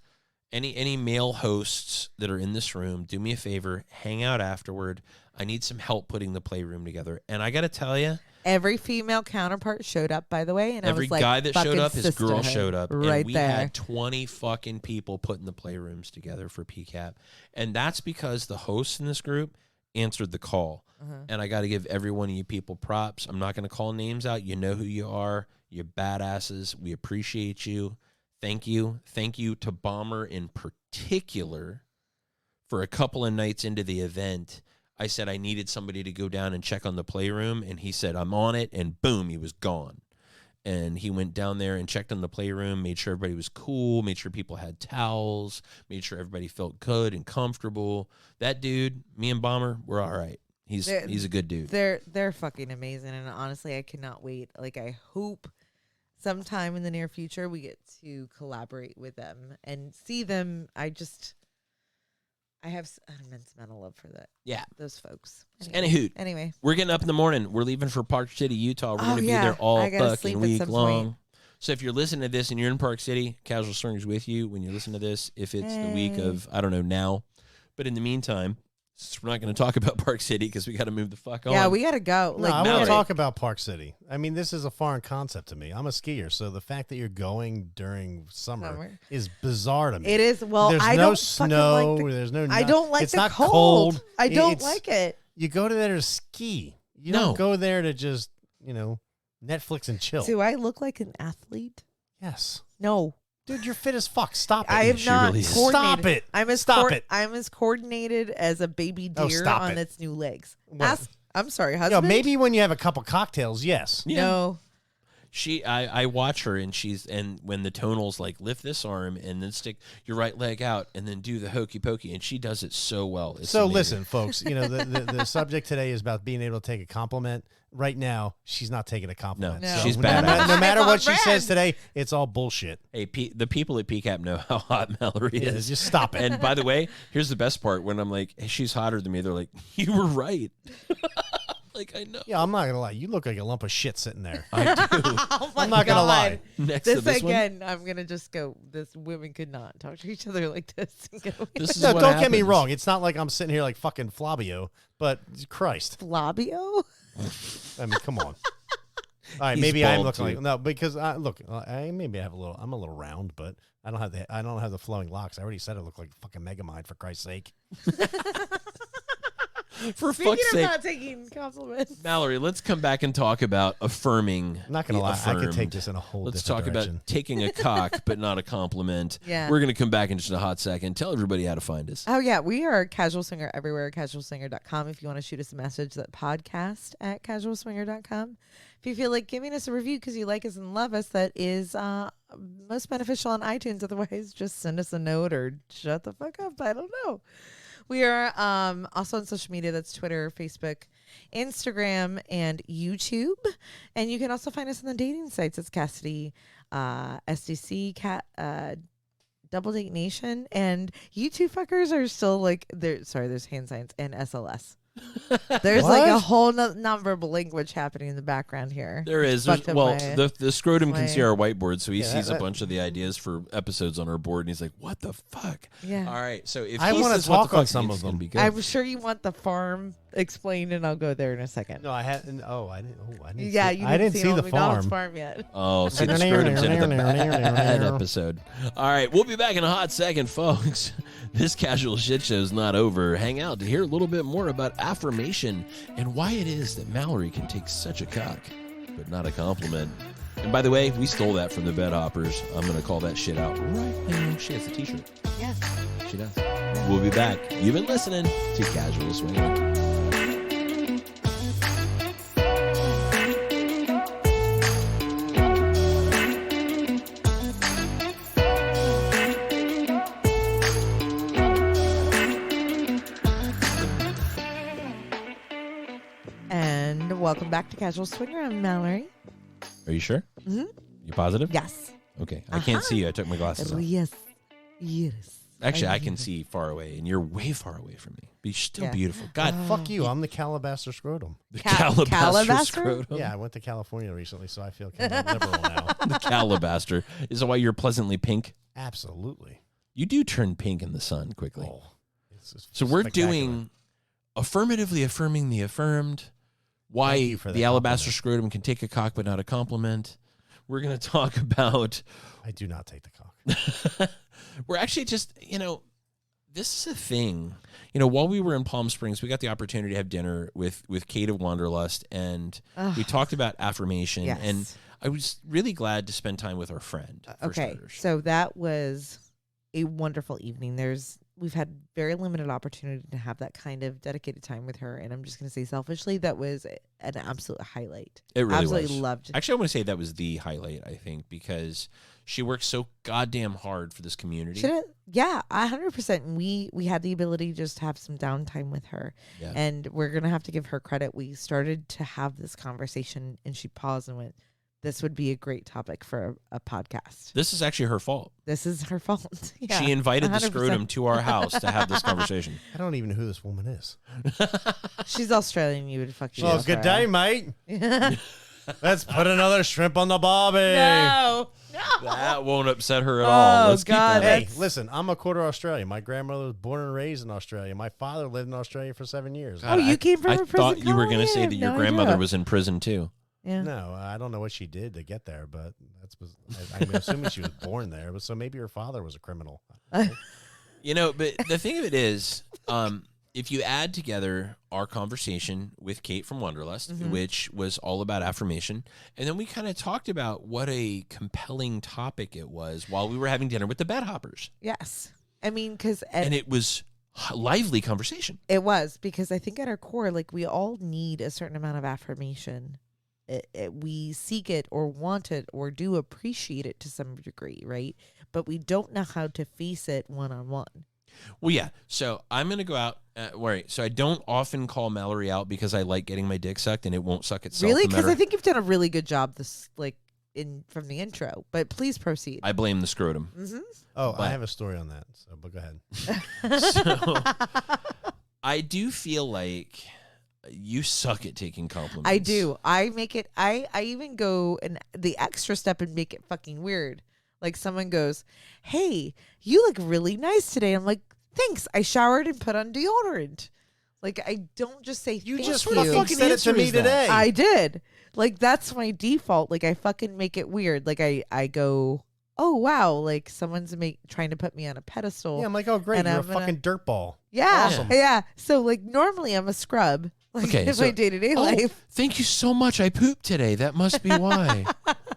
any male hosts that are in this room, do me a favor, hang out afterward. I need some help putting the playroom together. And I got to tell you, Every female counterpart showed up, by the way, and every I was like, guy that showed fucking up, his girl sisterhood showed up. right and we there. had 20 fucking people putting the playrooms together for PCAP. And that's because the hosts in this group answered the call. And I got to give every one of you people props. I'm not going to call names out. You know who you are. You're badasses. We appreciate you. Thank you. Thank you to Bomber in particular for a couple of nights into the event. I said I needed somebody to go down and check on the playroom, and he said, I'm on it, and boom, he was gone. And he went down there and checked on the playroom, made sure everybody was cool, made sure people had towels, made sure everybody felt good and comfortable. That dude, me and Bomber, we're all right. He's a good dude. They're fucking amazing, and honestly, I cannot wait. Like, I hope sometime in the near future we get to collaborate with them and see them. I have an immense amount of love for those folks. Anyway, we're getting up in the morning. We're leaving for Park City, Utah. We're going to be there all I gotta fucking sleep at week some long. point. So if you're listening to this and you're in Park City, Casual Swingers with you when you listen to this. If it's the week of, I don't know, now, But in the meantime, we're not going to talk about Park City because we got to move the fuck on. Yeah, we got to go. No, I want Mallory. to talk about Park City. I mean, this is a foreign concept to me. I'm a skier, so the fact that you're going during summer is bizarre to me. It is. Well, there's I no don't snow. Like there's no. I don't like it's the not cold. I don't It's- like it. You go to there to ski. You No. don't go there to just Netflix and chill. Do I look like an athlete? Yes, No. dude, you're fit as fuck. Stop it. I am She not really is. coordinated. Stop it. I'm as Stop it. I'm as coordinated as a baby Oh, deer stop on it. its new legs. What? I'm sorry, Yo, husband. maybe when you have a couple cocktails, yes. Yeah. No. I watch her and when the tonals like lift this arm and then stick your right leg out and then do the hokey pokey and she does it so well. It's So amazing. listen, folks, the subject today is about being able to take a compliment. Right now, she's not taking a compliment. No, So she's no badass. No matter I'm what on she brand. says today, it's all bullshit. Hey, the people at PCAP know how hot Mallory Yeah, is. just stop it. And by the way, here's the best part. When I'm like, hey, she's hotter than me, they're like, you were right. Like, I know. Yeah, I'm not gonna lie. You look like a lump of shit sitting there. I do. Oh my I'm not gonna God. lie. Next to This this one. again, I'm gonna just go. This women could not talk to each other like this. This is No, what don't get me happens. wrong. It's not like I'm sitting here like fucking Flavio, but Christ, Flabio. I mean, come on. All right, He's maybe I'm bald, looking too. like no, because look, maybe I have I'm a little round, but I don't have the flowing locks. I already said I look like fucking Megamind, for Christ's sake. For Speaking fuck's of sake. not taking compliments. Mallory, let's come back and talk about affirming. I'm not gonna the lie, I could take affirmed. this in a whole Let's different talk direction. about taking a cock, but not a compliment. Yeah. We're going to come back in just a hot second. Tell everybody how to find us. Oh yeah, we are Casual Swinger everywhere. CasualSwinger.com. If you want to shoot us a message, that podcast@casualswinger.com. If you feel like giving us a review because you like us and love us, that is most beneficial on iTunes. Otherwise, just send us a note or shut the fuck up. I don't know. We are also on social media. That's Twitter, Facebook, Instagram, and YouTube. And you can also find us on the dating sites. It's Cassidy, SDC, Double Date Nation, and you two fuckers are still like there's hand signs and SLS. There's like a What? whole nonverbal language happening in the background here. There is. Fucked up my- The scrotum can my- see our whiteboard, so he Yeah, sees a that- bunch of the ideas for episodes on our board, and he's like, "What the fuck?" Yeah. All right, so if I he wanna says what the talk on fuck, some it's of gonna them. be good. I'm sure you want the farm explained, and I'll go there in a second. No, I hadn't. Oh, I didn't. Oh, I didn't. Yeah, see, you I didn't see Old the McDonald's farm. yet. Oh, see, the scrotum's into the bad episode. All right, we'll be back in a hot second, folks. This casual shit show's not over. Hang out to hear a little bit more about affirmation and why it is that Mallory can take such a cock, but not a compliment. And by the way, we stole that from the Bed Hoppers. I'm going to call that shit out right now. She has a t-shirt. Yes. She does. We'll be back. You've been listening to Casual Swinging. And welcome back to Casual Swinger. I'm Mallory. Are you sure? Mhm. You positive? Yes. Okay. I can't see you. I took my glasses off. Yes. Yes. Actually, I can see far away, and you're way far away from me. But you're still Yeah. beautiful. God, Fuck you. I'm the Alabaster Scrotum. the Calabaster? Calabaster Scrotum. Yeah, I went to California recently, so I feel kind of liberal now. The Calabaster. Is that why you're pleasantly pink? Absolutely. You do turn pink in the sun quickly. Oh, it's just So we're spectacular. doing affirmatively affirming the affirmed, Thank why you for the that alabaster compliment. scrotum can take a cock but not a compliment. We're going to talk about, I do not take the cock. we're actually just, this is a thing. While we were in Palm Springs, we got the opportunity to have dinner with Kate of Wanderlust, and we talked about affirmation. Yes. And I was really glad to spend time with our friend. For Okay. starters. So that was a wonderful evening. We've had very limited opportunity to have that kind of dedicated time with her, and I'm just going to say selfishly that was an absolute highlight. It really Absolutely was. loved. Actually, I want to say that was the highlight, I think, because she works so goddamn hard for this community. Yeah, 100%. We had the ability to just have some downtime with her, Yeah. and we're gonna have to give her credit. We started to have this conversation, and she paused and went, "This would be a great topic for a podcast." This is actually her fault. This is her fault. Yeah, She invited the 100%. scrotum to our house to have this conversation. I don't even know who this woman is. She's Australian. You would fuck you. Oh, good day, mate. Let's put another shrimp on the barbie. No, That won't upset her at all. Oh, Let's God, keep that. Hey, listen, I'm a quarter Australian. My grandmother was born and raised in Australia. My father lived in Australia for 7 years. Oh, you came from I a prison thought you were going to colony? I say have that your no grandmother idea. was in prison too. Yeah. No, I don't know what she did to get there, but I'm assuming she was born there. But so maybe her father was a criminal. You know, but the thing of it is, if you add together our conversation with Kate from Wanderlust, which was all about affirmation, and then we kind of talked about what a compelling topic it was while we were having dinner with the Bed Hoppers. Yes. I mean, because And it was a lively conversation. it was, because I think at our core, like, we all need a certain amount of affirmation. We seek it or want it or do appreciate it to some degree, right? But we don't know how to face it one-on-one. Well, yeah. So I'm going to go out. Right. So I don't often call Mallory out because I like getting my dick sucked and it won't suck itself. Really? no Because matter- I think you've done a really good job from the intro. But please proceed. I blame the scrotum. Oh, But- I have a story on that. So, but go ahead. So I do feel like you suck at taking compliments. I do. I make it. I even go the extra step and make it fucking weird. Like someone goes, "Hey, you look really nice today." I'm like, "Thanks. I showered and put on deodorant." Like, I don't just say You thank just you. fucking said it to me today. I did. Like, that's my default. Like, I fucking make it weird. Like, I go, "Oh wow!" Like someone's trying to put me on a pedestal. Yeah, I'm like, oh great, And you're I'm a fucking dirtball. Yeah, Awesome. yeah. So like normally I'm a scrub. Like Okay, in so- my day-to-day Oh, life. thank you so much. I pooped today. That must be why.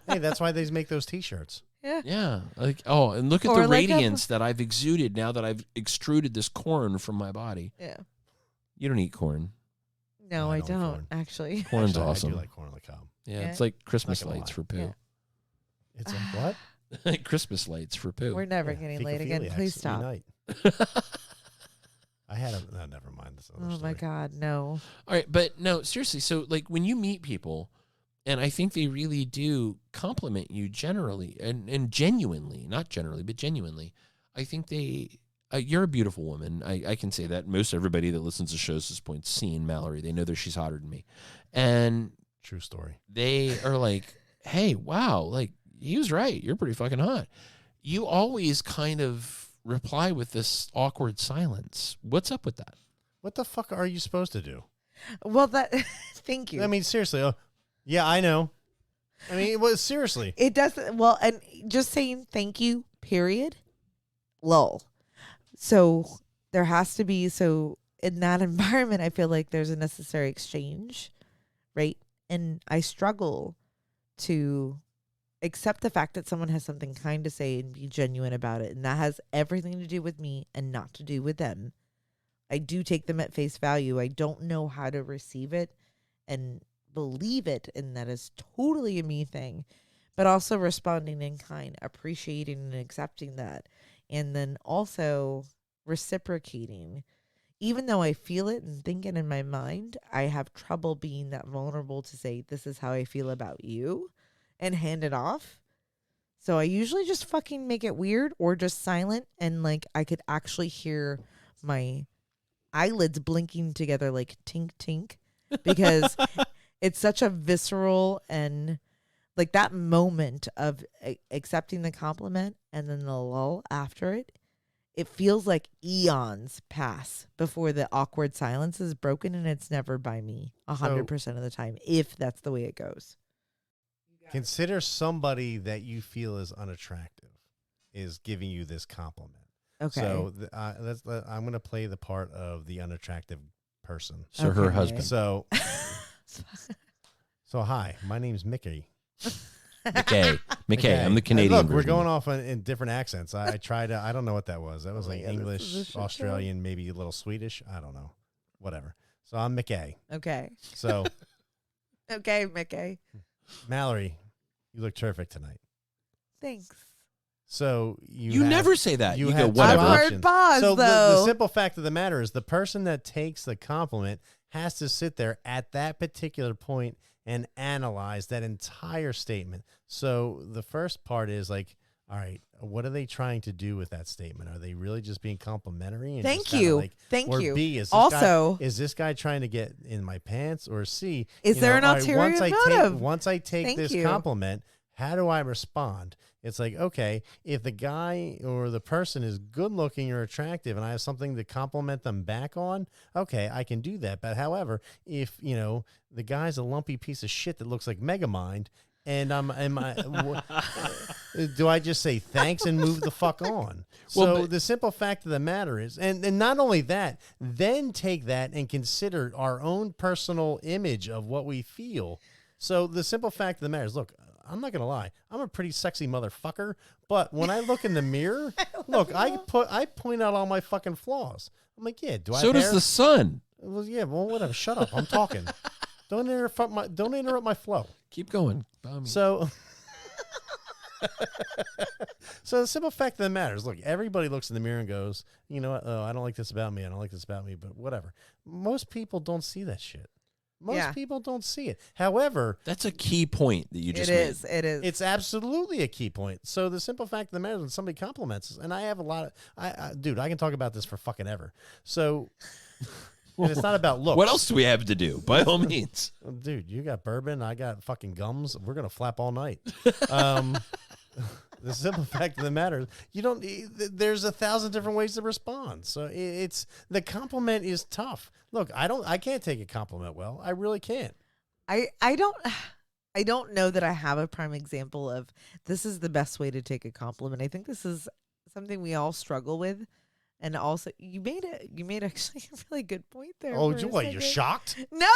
Hey, that's why they make those T-shirts. Yeah. Yeah. Like, oh, and look at Or the like a- radiance that I've exuded now that I've extruded this corn from my body. Yeah. You don't eat corn. No, No, I I don't don't corn. actually. Corn's Actually, awesome. I do like corn on the cob. Yeah, Yeah. it's like Christmas Not gonna lights lie. for poo. Yeah. It's a what? Christmas lights for poo. We're never Yeah, getting late again. fecophiliacs Please stop. unite. I had a no, never mind. That's another Oh story. my God, no. All right, but no, seriously. So, like, when you meet people, and I think they really do compliment you generally and genuinely, not generally, but genuinely. I think you're a beautiful woman. I can say that. Most everybody that listens to shows at this point seen Mallory. They know that she's hotter than me. And True story. they are like, hey, wow, like, he was right. You're pretty fucking hot. You always kind of reply with this awkward silence. What's up with that? What the fuck are you supposed to do? Well, that thank you. I mean, seriously. Oh, yeah, I know. I mean, well, seriously. It doesn't. Well, and just saying thank you. Period. Lol. So there has to be. So in that environment, I feel like there's a necessary exchange, right? And I struggle to accept the fact that someone has something kind to say and be genuine about it, and that has everything to do with me and not to do with them. I do take them at face value. I don't know how to receive it and believe it, and that is totally a me thing, but also responding in kind, appreciating and accepting that, and then also reciprocating. Even though I feel it and think it in my mind, I have trouble being that vulnerable to say, this is how I feel about you, and hand it off. So I usually just fucking make it weird or just silent, and like I could actually hear my eyelids blinking together like tink tink, because it's such a visceral and like that moment of accepting the compliment and then the lull after it. It feels like eons pass before the awkward silence is broken, and it's never by me 100% of the time, if that's the way it goes. Consider somebody that you feel is unattractive is giving you this compliment. Okay. So I'm going to play the part of the unattractive person. So her Okay. husband. So, hi, my name's Mickey. McKay. McKay. I'm the Hey, Canadian look, we're version. going off in different accents. I tried to, I don't know what that was. That was Oh my like God, this is a English, shit show. Australian, maybe a little Swedish. I don't know. Whatever. So I'm McKay. Okay. So Okay, Mickey. Mallory, you look terrific tonight. Thanks. So You never say that. You go, have two whatever. Awkward options. pause, So the though. simple fact of the matter is the person that takes the compliment has to sit there at that particular point and analyze that entire statement. So the first part is like, all right, what are they trying to do with that statement? Are they really just being complimentary? And Thank just kinda you. like, Thank or you. B, is this Also- guy, is this guy trying to get in my pants? Or C, Is you there know, an all right, ulterior once motive? once I take Thank this you. compliment, How do I respond? It's like, okay, if the guy or the person is good looking or attractive and I have something to compliment them back on, okay, I can do that. But however, if, the guy's a lumpy piece of shit that looks like Megamind, and do I just say thanks and move the fuck on? So the simple fact of the matter is, and not only that, then take that and consider our own personal image of what we feel. So the simple fact of the matter is, look, I'm not going to lie. I'm a pretty sexy motherfucker, but when I look in the mirror, look, I point out all my fucking flaws. I'm like, yeah, do I So have does hair? the sun. Well, yeah, well, whatever. Shut up. I'm talking. Don't interrupt my flow. Keep going. So the simple fact of the matter is, look, everybody looks in the mirror and goes, you know what? Oh, I don't like this about me. I don't like this about me, but whatever. Most people don't see that shit. Most people don't see it. However, that's a key point that you just made. It is. It's absolutely a key point. So the simple fact of the matter is, when somebody compliments us, and I have a lot of, dude, I can talk about this for fucking ever. So, and it's not about looks. What else do we have to do? By all means. Dude, you got bourbon. I got fucking gums. We're going to flap all night. The simple fact of the matter is, there's 1,000 different ways to respond. So the compliment is tough. Look, I can't take a compliment well. I really can't. I don't know that I have a prime example of this is the best way to take a compliment. I think this is something we all struggle with. And also, you made actually a really good point there. Oh, you're shocked? No.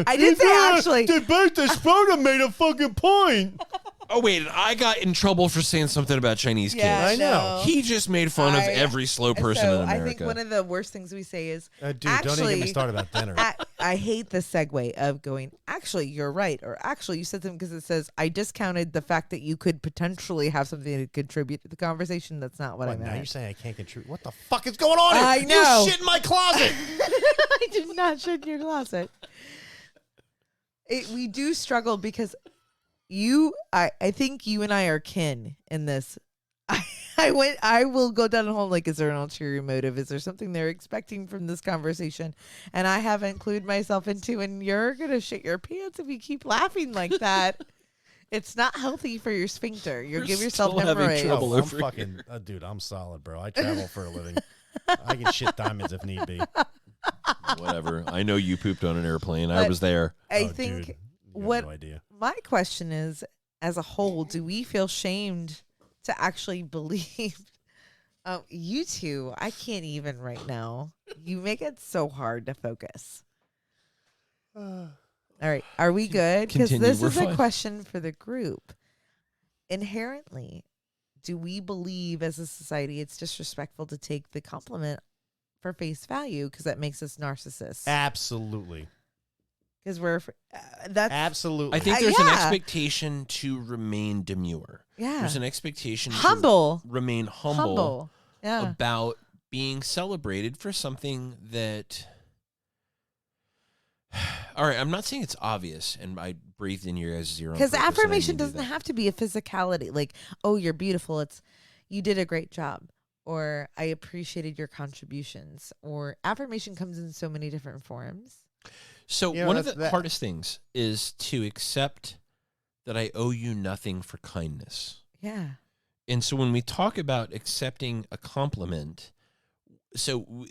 I did say actually. Alabaster Scrotum made a fucking point. Oh, wait, and I got in trouble for saying something about Chinese kids. Yeah, I know. He just made fun of every slow person in America. I think one of the worst things we say is, Dude, actually, don't even get me started about dinner. I hate the segue of going, actually, you're right. Or actually, you said something because it says, I discounted the fact that you could potentially have something to contribute to the conversation. That's not what I meant. Now you're saying I can't contribute. What the fuck is going on here? I know. You shit in my closet. I did not shit in your closet. We do struggle because I think you and I are kin in this. I will go down home like, is there an ulterior motive? Is there something they're expecting from this conversation? And I haven't clued myself into, and you're going to shit your pants if you keep laughing like that. It's not healthy for your sphincter. You'll give yourself still having hemorrhoids. trouble. I'm over fucking, dude, I'm solid, bro. I travel for a living. I can shit diamonds if need be. Whatever. I know you pooped on an airplane. I was there. I Oh, think dude, you have what no idea. my question is, as a whole, do we feel shamed to actually believe? You two, I can't even right now. You make it so hard to focus. All right, are we good? Because Continue, this we're is fine. a question for the group. Inherently, do we believe as a society it's disrespectful to take the compliment for face value because that makes us narcissists? Absolutely. Because we're that's Absolutely. I think there's an yeah. expectation to remain demure. yeah There's an expectation humble. to remain humble. Yeah. About being celebrated for something that... All right, I'm not saying it's obvious, and I breathed in your guys' ear on Because purpose, and I affirmation didn't do doesn't that. have to be a physicality. Like, oh, you're beautiful. It's, you did a great job. Or I appreciated your contributions. Or affirmation comes in so many different forms. So You know, one of that's the hardest things is to accept that I owe you nothing for kindness. Yeah. And so when we talk about accepting a compliment,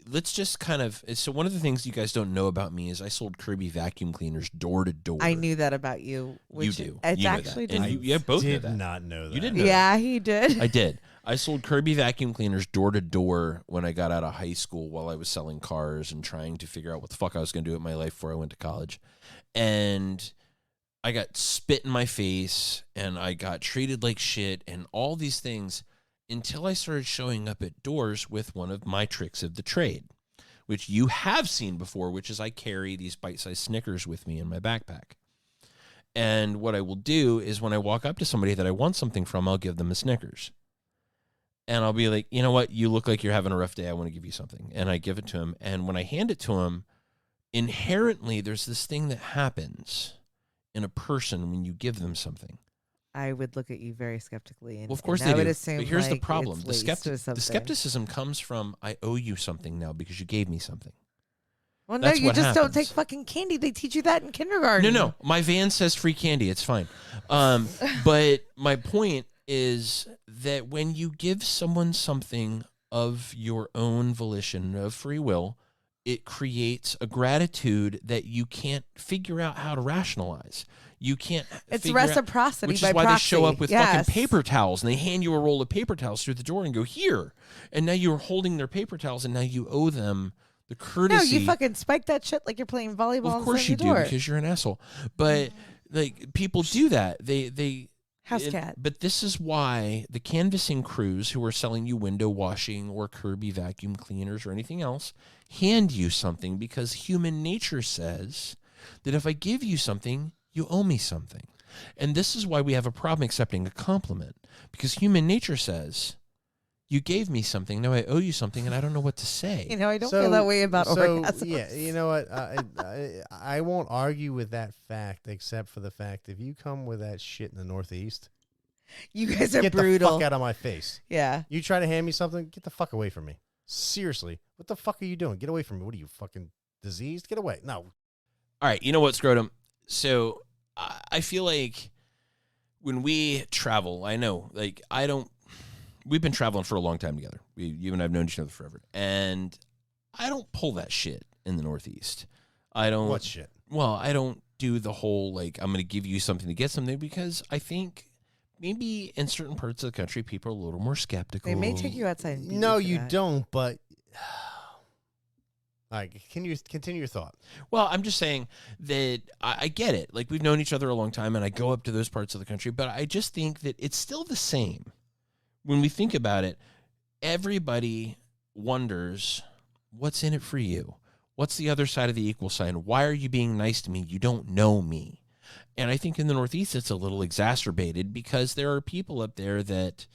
let's just kind of, so one of the things you guys don't know about me is I sold Kirby vacuum cleaners door to door. I knew that about you. You Which do. It's You know actually that. And just, you both know did that. not know that. You didn't know yeah, he did. I did. I sold Kirby vacuum cleaners door to door when I got out of high school while I was selling cars and trying to figure out what the fuck I was going to do with my life before I went to college. And I got spit in my face and I got treated like shit and all these things until I started showing up at doors with one of my tricks of the trade, which you have seen before, which is I carry these bite-sized Snickers with me in my backpack. And what I will do is when I walk up to somebody that I want something from, I'll give them a Snickers. And I'll be like, you know what? You look like you're having a rough day. I want to give you something. And I give it to him. And when I hand it to him, inherently, there's this thing that happens in a person when you give them something. I would look at you very skeptically. And, Well, of course and they I would the assume But here's the like, problem. it's laced with The something. skepticism comes from, I owe you something now because you gave me something. Well, no, That's you what just don't happens. take fucking candy. They teach you that in kindergarten. No. My van says free candy. It's fine. But my point is that when you give someone something of your own volition, of free will, it creates a gratitude that you can't figure out how to rationalize. You can't. It's figure out- reciprocity which by is why proxy. they show up with Yes. fucking paper towels, and they hand you a roll of paper towels through the door and go, here. And now you're holding their paper towels, and now you owe them the courtesy. No, you fucking spike that shit like you're playing volleyball. Well, of course you inside the do, door. because you're an asshole. But like people do that. They House cat. But this is why the canvassing crews who are selling you window washing or Kirby vacuum cleaners or anything else hand you something, because human nature says that if I give you something, you owe me something. And this is why we have a problem accepting a compliment, because human nature says, you gave me something, now I owe you something, and I don't know what to say. You know, I don't feel that way about orgasms. Yeah, you know what? I won't argue with that fact, except for the fact if you come with that shit in the Northeast, You guys are get brutal. the fuck out of my face. Yeah. You try to hand me something, get the fuck away from me. Seriously, what the fuck are you doing? Get away from me. What are you, fucking diseased? Get away. No. All right, you know what, Scrotum? So I feel like when we travel, I know, like, we've been traveling for a long time together. You and I have known each other forever. And I don't pull that shit in the Northeast. I don't. What shit? Well, I don't do the whole, like, I'm going to give you something to get something, because I think maybe in certain parts of the country, people are a little more skeptical. They may take you outside. And beat No, for you that. don't, but... All right, can you continue your thought? Well, I'm just saying that I get it. Like, we've known each other a long time, and I go up to those parts of the country, but I just think that it's still the same. When we think about it, everybody wonders, what's in it for you? What's the other side of the equal sign? Why are you being nice to me? You don't know me. And I think in the Northeast, it's a little exacerbated, because there are people up there that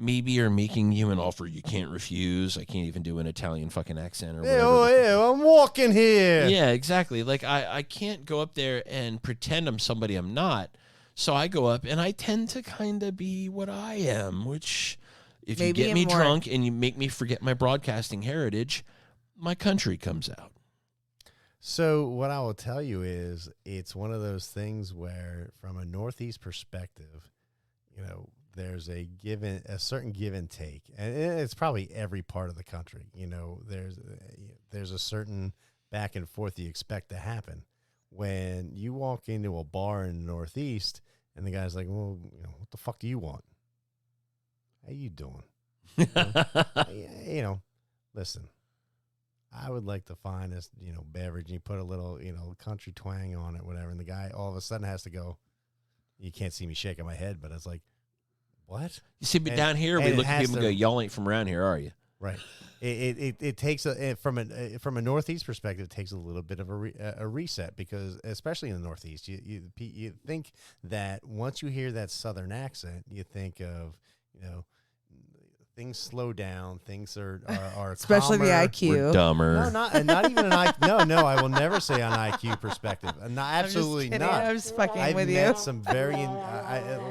maybe are making you an offer you can't refuse. I can't even do an Italian fucking accent or whatever. I'm walking here. Yeah, exactly. Like, I can't go up there and pretend I'm somebody I'm not. So I go up and I tend to kind of be what I am, which if Maybe you get me more. drunk and you make me forget my broadcasting heritage, my country comes out. So what I will tell you is it's one of those things where, from a Northeast perspective, you know, there's a certain give and take, and it's probably every part of the country. You know, there's a certain back and forth you expect to happen. When you walk into a bar in the Northeast and the guy's like, well, you know, what the fuck do you want? How you doing? You know, listen, I would like the finest, you know, beverage. And you put a little, you know, country twang on it, whatever. And the guy all of a sudden has to go, you can't see me shaking my head, but it's like, what? You see, but And- down here, we and it look at has people and to- go, y'all ain't from around here, are you? Right. It takes from a Northeast perspective, it takes a little bit of a reset, because especially in the Northeast, you think that once you hear that Southern accent, you think of, you know, things slow down, things are Especially the calmer. IQ. We're dumber. No, not even an IQ. No, I will never say on IQ perspective. Absolutely I'm just kidding. not. I'm just fucking I've with met you. some very, a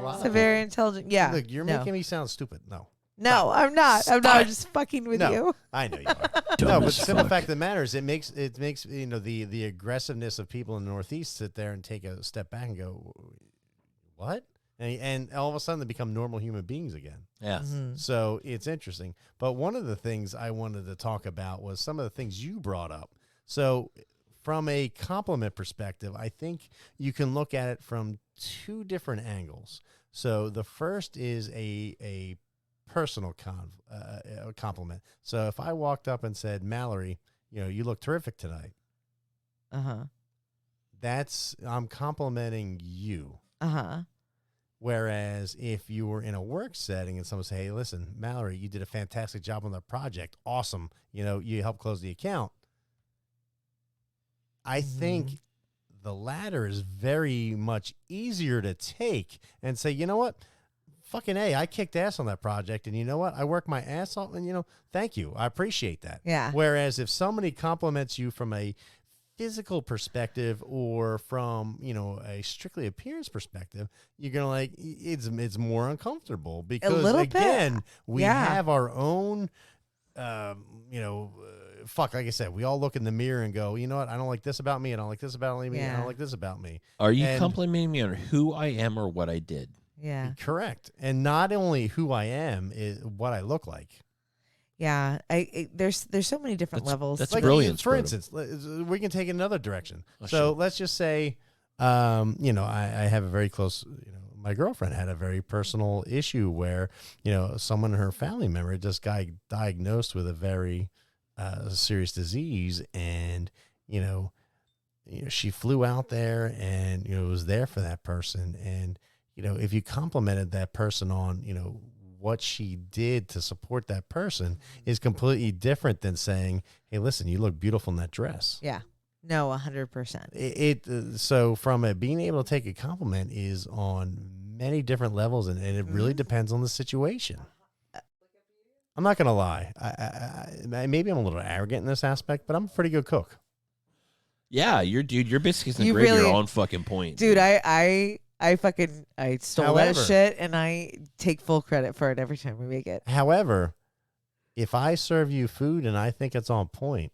lot It's of a very intelligent. Yeah. Look, you're no. making me sound stupid. No. No, I'm not. I'm not. I'm just fucking with No. you. I know you are. Dumb No, but the as simple fuck. fact of the matter is, it makes you know, the aggressiveness of people in the Northeast sit there and take a step back and go, what? And all of a sudden they become normal human beings again. Yeah. Mm-hmm. So it's interesting. But one of the things I wanted to talk about was some of the things you brought up. So from a compliment perspective, I think you can look at it from two different angles. So the first is a personal compliment. So if I walked up and said, Mallory, you know, you look terrific tonight, I'm complimenting you. Whereas if you were in a work setting and someone say, hey, listen, Mallory, you did a fantastic job on the project. Awesome. You know, you helped close the account. I think the latter is very much easier to take and say, you know what? Fucking A, I kicked ass on that project. And you know what? I worked my ass off, and, you know, thank you. I appreciate that. Yeah. Whereas if somebody compliments you from a physical perspective or from, you know, a strictly appearance perspective, you're gonna like, it's more uncomfortable, because little bit. again, we Yeah. have our own you know, fuck, like I said, we all look in the mirror and go, you know what? I don't like this about me. I don't like this about me. I Yeah. don't like this about me. Are you And- complimenting me on who I am or what I did? Yeah. Correct. And not only who I am, is what I look like. Yeah. There's so many different levels. That's Like, brilliant. For Scrotum. instance, we can take it another direction. Oh, So shit. let's just say, I have a very close, my girlfriend had a very personal issue where, someone in her family member just got diagnosed with a very serious disease. And, she flew out there and, was there for that person. And, if you complimented that person on, what she did to support that person is completely different than saying, hey, listen, you look beautiful in that dress. Yeah. No, 100%. So from being able to take a compliment is on many different levels, and it really depends on the situation. I'm not going to lie. I maybe I'm a little arrogant in this aspect, but I'm a pretty good cook. Yeah, you're basically You great. You're really- on fucking point. Dude, I stole that However- shit and I take full credit for it every time we make it. However, if I serve you food and I think it's on point,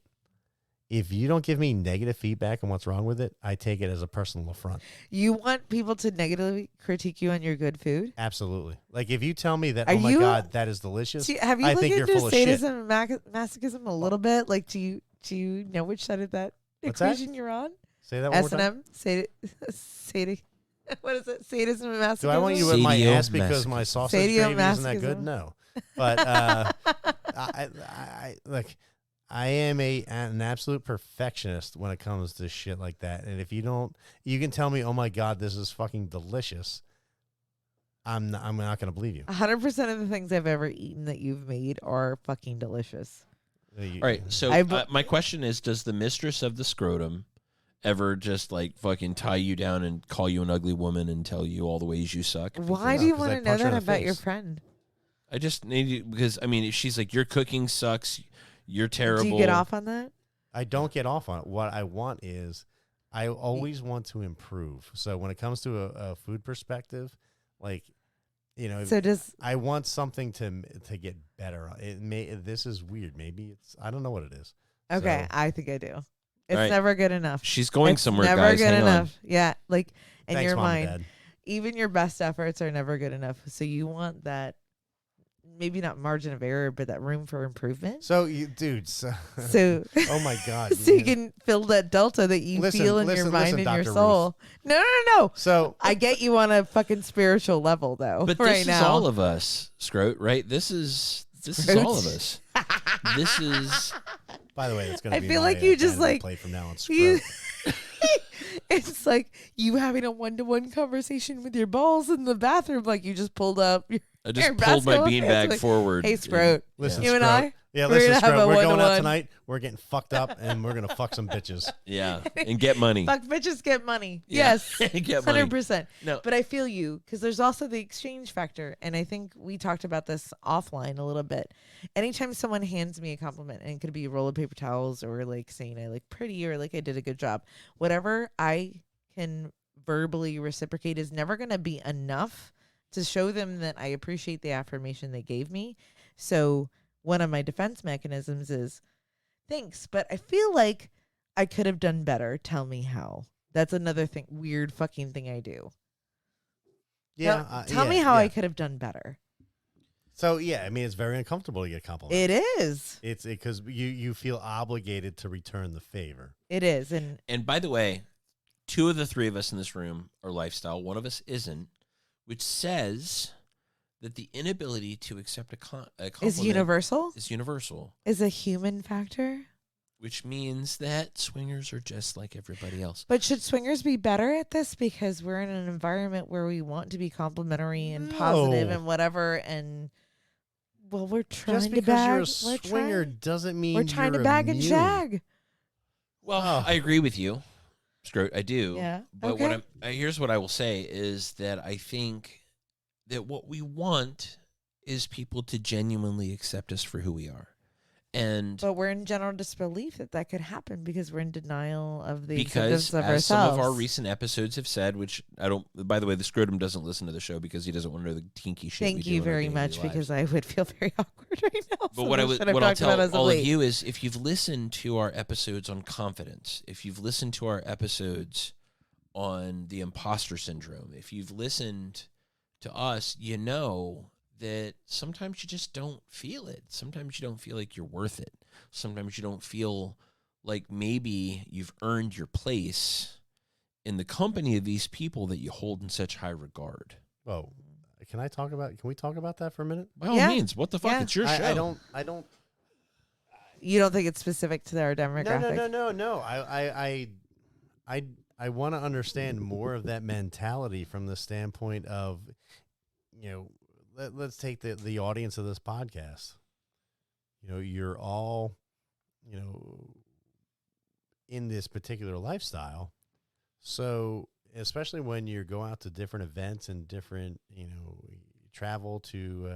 if you don't give me negative feedback on what's wrong with it, I take it as a personal affront. You want people to negatively critique you on your good food? Absolutely. Like if you tell me that, Are oh my you- God, that is delicious. See, have you I looked think you're into full of shit. sadism and masochism a little bit? Like, do you know which side of that What's that? equation you're on? Say that one more time. S&M, what is it? Sadism and masochism. Do I want you with my ass because Sadomasochism. my sausage gravy isn't that good? Sadomasochism. No. But I am an absolute perfectionist when it comes to shit like that. And if you don't, you can tell me, oh my God, this is fucking delicious. I'm not going to believe you. 100% of the things I've ever eaten that you've made are fucking delicious. All right, so my question is, does the mistress of the scrotum ever just like fucking tie you down and call you an ugly woman and tell you all the ways you suck? Why No, do you 'cause want I to know punch her in that the about your face. friend? I just need you because I mean, if she's like, your cooking sucks, you're terrible. Do you get off on that? I don't get off on it. What I want is I always want to improve. So when it comes to a food perspective, like, So does I want something to get better. This is weird. Maybe it's, I don't know what it is. okay? So- I think I do. It's right. never good enough. She's going It's somewhere, never guys. good Hang enough. Yeah, like in Thanks, your Mom and mind, Dad. even your best efforts are never good enough. So you want that, maybe not margin of error, but that room for improvement. So dude, so oh my God. so you can fill that delta that you feel in your mind and your Dr. soul. No. So I get you on a fucking spiritual level though. on. But right this now. is all of us, Scrote, right? This is all of us. This is by the way, that's going to I be feel my, like you just, anime like, play from now on. you- Scrote. It's like you having a one-to-one conversation with your balls in the bathroom. Like you just pulled up. I just Your pulled my basketball beanbag pants, forward. Hey, Sprout. Listen, You and Scrote. I? Yeah, We're listen, gonna have Scrote, a we're going out one-to-one. tonight. We're getting fucked up, and we're going to fuck some bitches. Yeah, and get money. Fuck bitches get money. Yeah. Yes. Get money. 100%. No. But I feel you because there's also the exchange factor. And I think we talked about this offline a little bit. Anytime someone hands me a compliment, and it could be a roll of paper towels or like saying I look pretty or like I did a good job, whatever I can verbally reciprocate is never going to be enough to show them that I appreciate the affirmation they gave me. So one of my defense mechanisms is thanks, but I feel like I could have done better. Tell me how. That's another thing, weird fucking thing I do. Yeah. Tell me how I could have done better. So yeah, I mean, it's very uncomfortable to get compliments. It is. It's because you feel obligated to return the favor. It is. And by the way, 2 of the 3 of us in this room are lifestyle. 1 of us isn't, which says that the inability to accept a compliment is universal. is universal, Is a human factor. which means that swingers are just like everybody else. But should swingers be better at this because we're in an environment where we want to be complimentary and positive No. and whatever? And well, we're trying Just to because bag. you're a we're swinger trying, doesn't mean we're trying to you're bag and immune. shag. Well, Oh. I agree with you, Scrote. I do. Yeah. But Okay. what here's what I will say is that I think that what we want is people to genuinely accept us for who we are. And But we're in general disbelief that could happen because we're in denial of the because, existence of as ourselves. some of our recent episodes have said, which I don't. By the way, the Scrotum doesn't listen to the show because he doesn't want to know the kinky shit. Thank you very much, because I would feel very awkward right now. But what I'll tell all of you is, if you've listened to our episodes on confidence, if you've listened to our episodes on the imposter syndrome, if you've listened to us, you know that sometimes you just don't feel it. Sometimes you don't feel like you're worth it. Sometimes you don't feel like maybe you've earned your place in the company of these people that you hold in such high regard. Oh, can we talk about that for a minute? By all means, what the fuck? Yeah. It's your show. I don't. You don't think it's specific to our demographic? No. I want to understand more of that mentality from the standpoint of, let's take the audience of this podcast. You're all, in this particular lifestyle. So, especially when you go out to different events and different, travel to,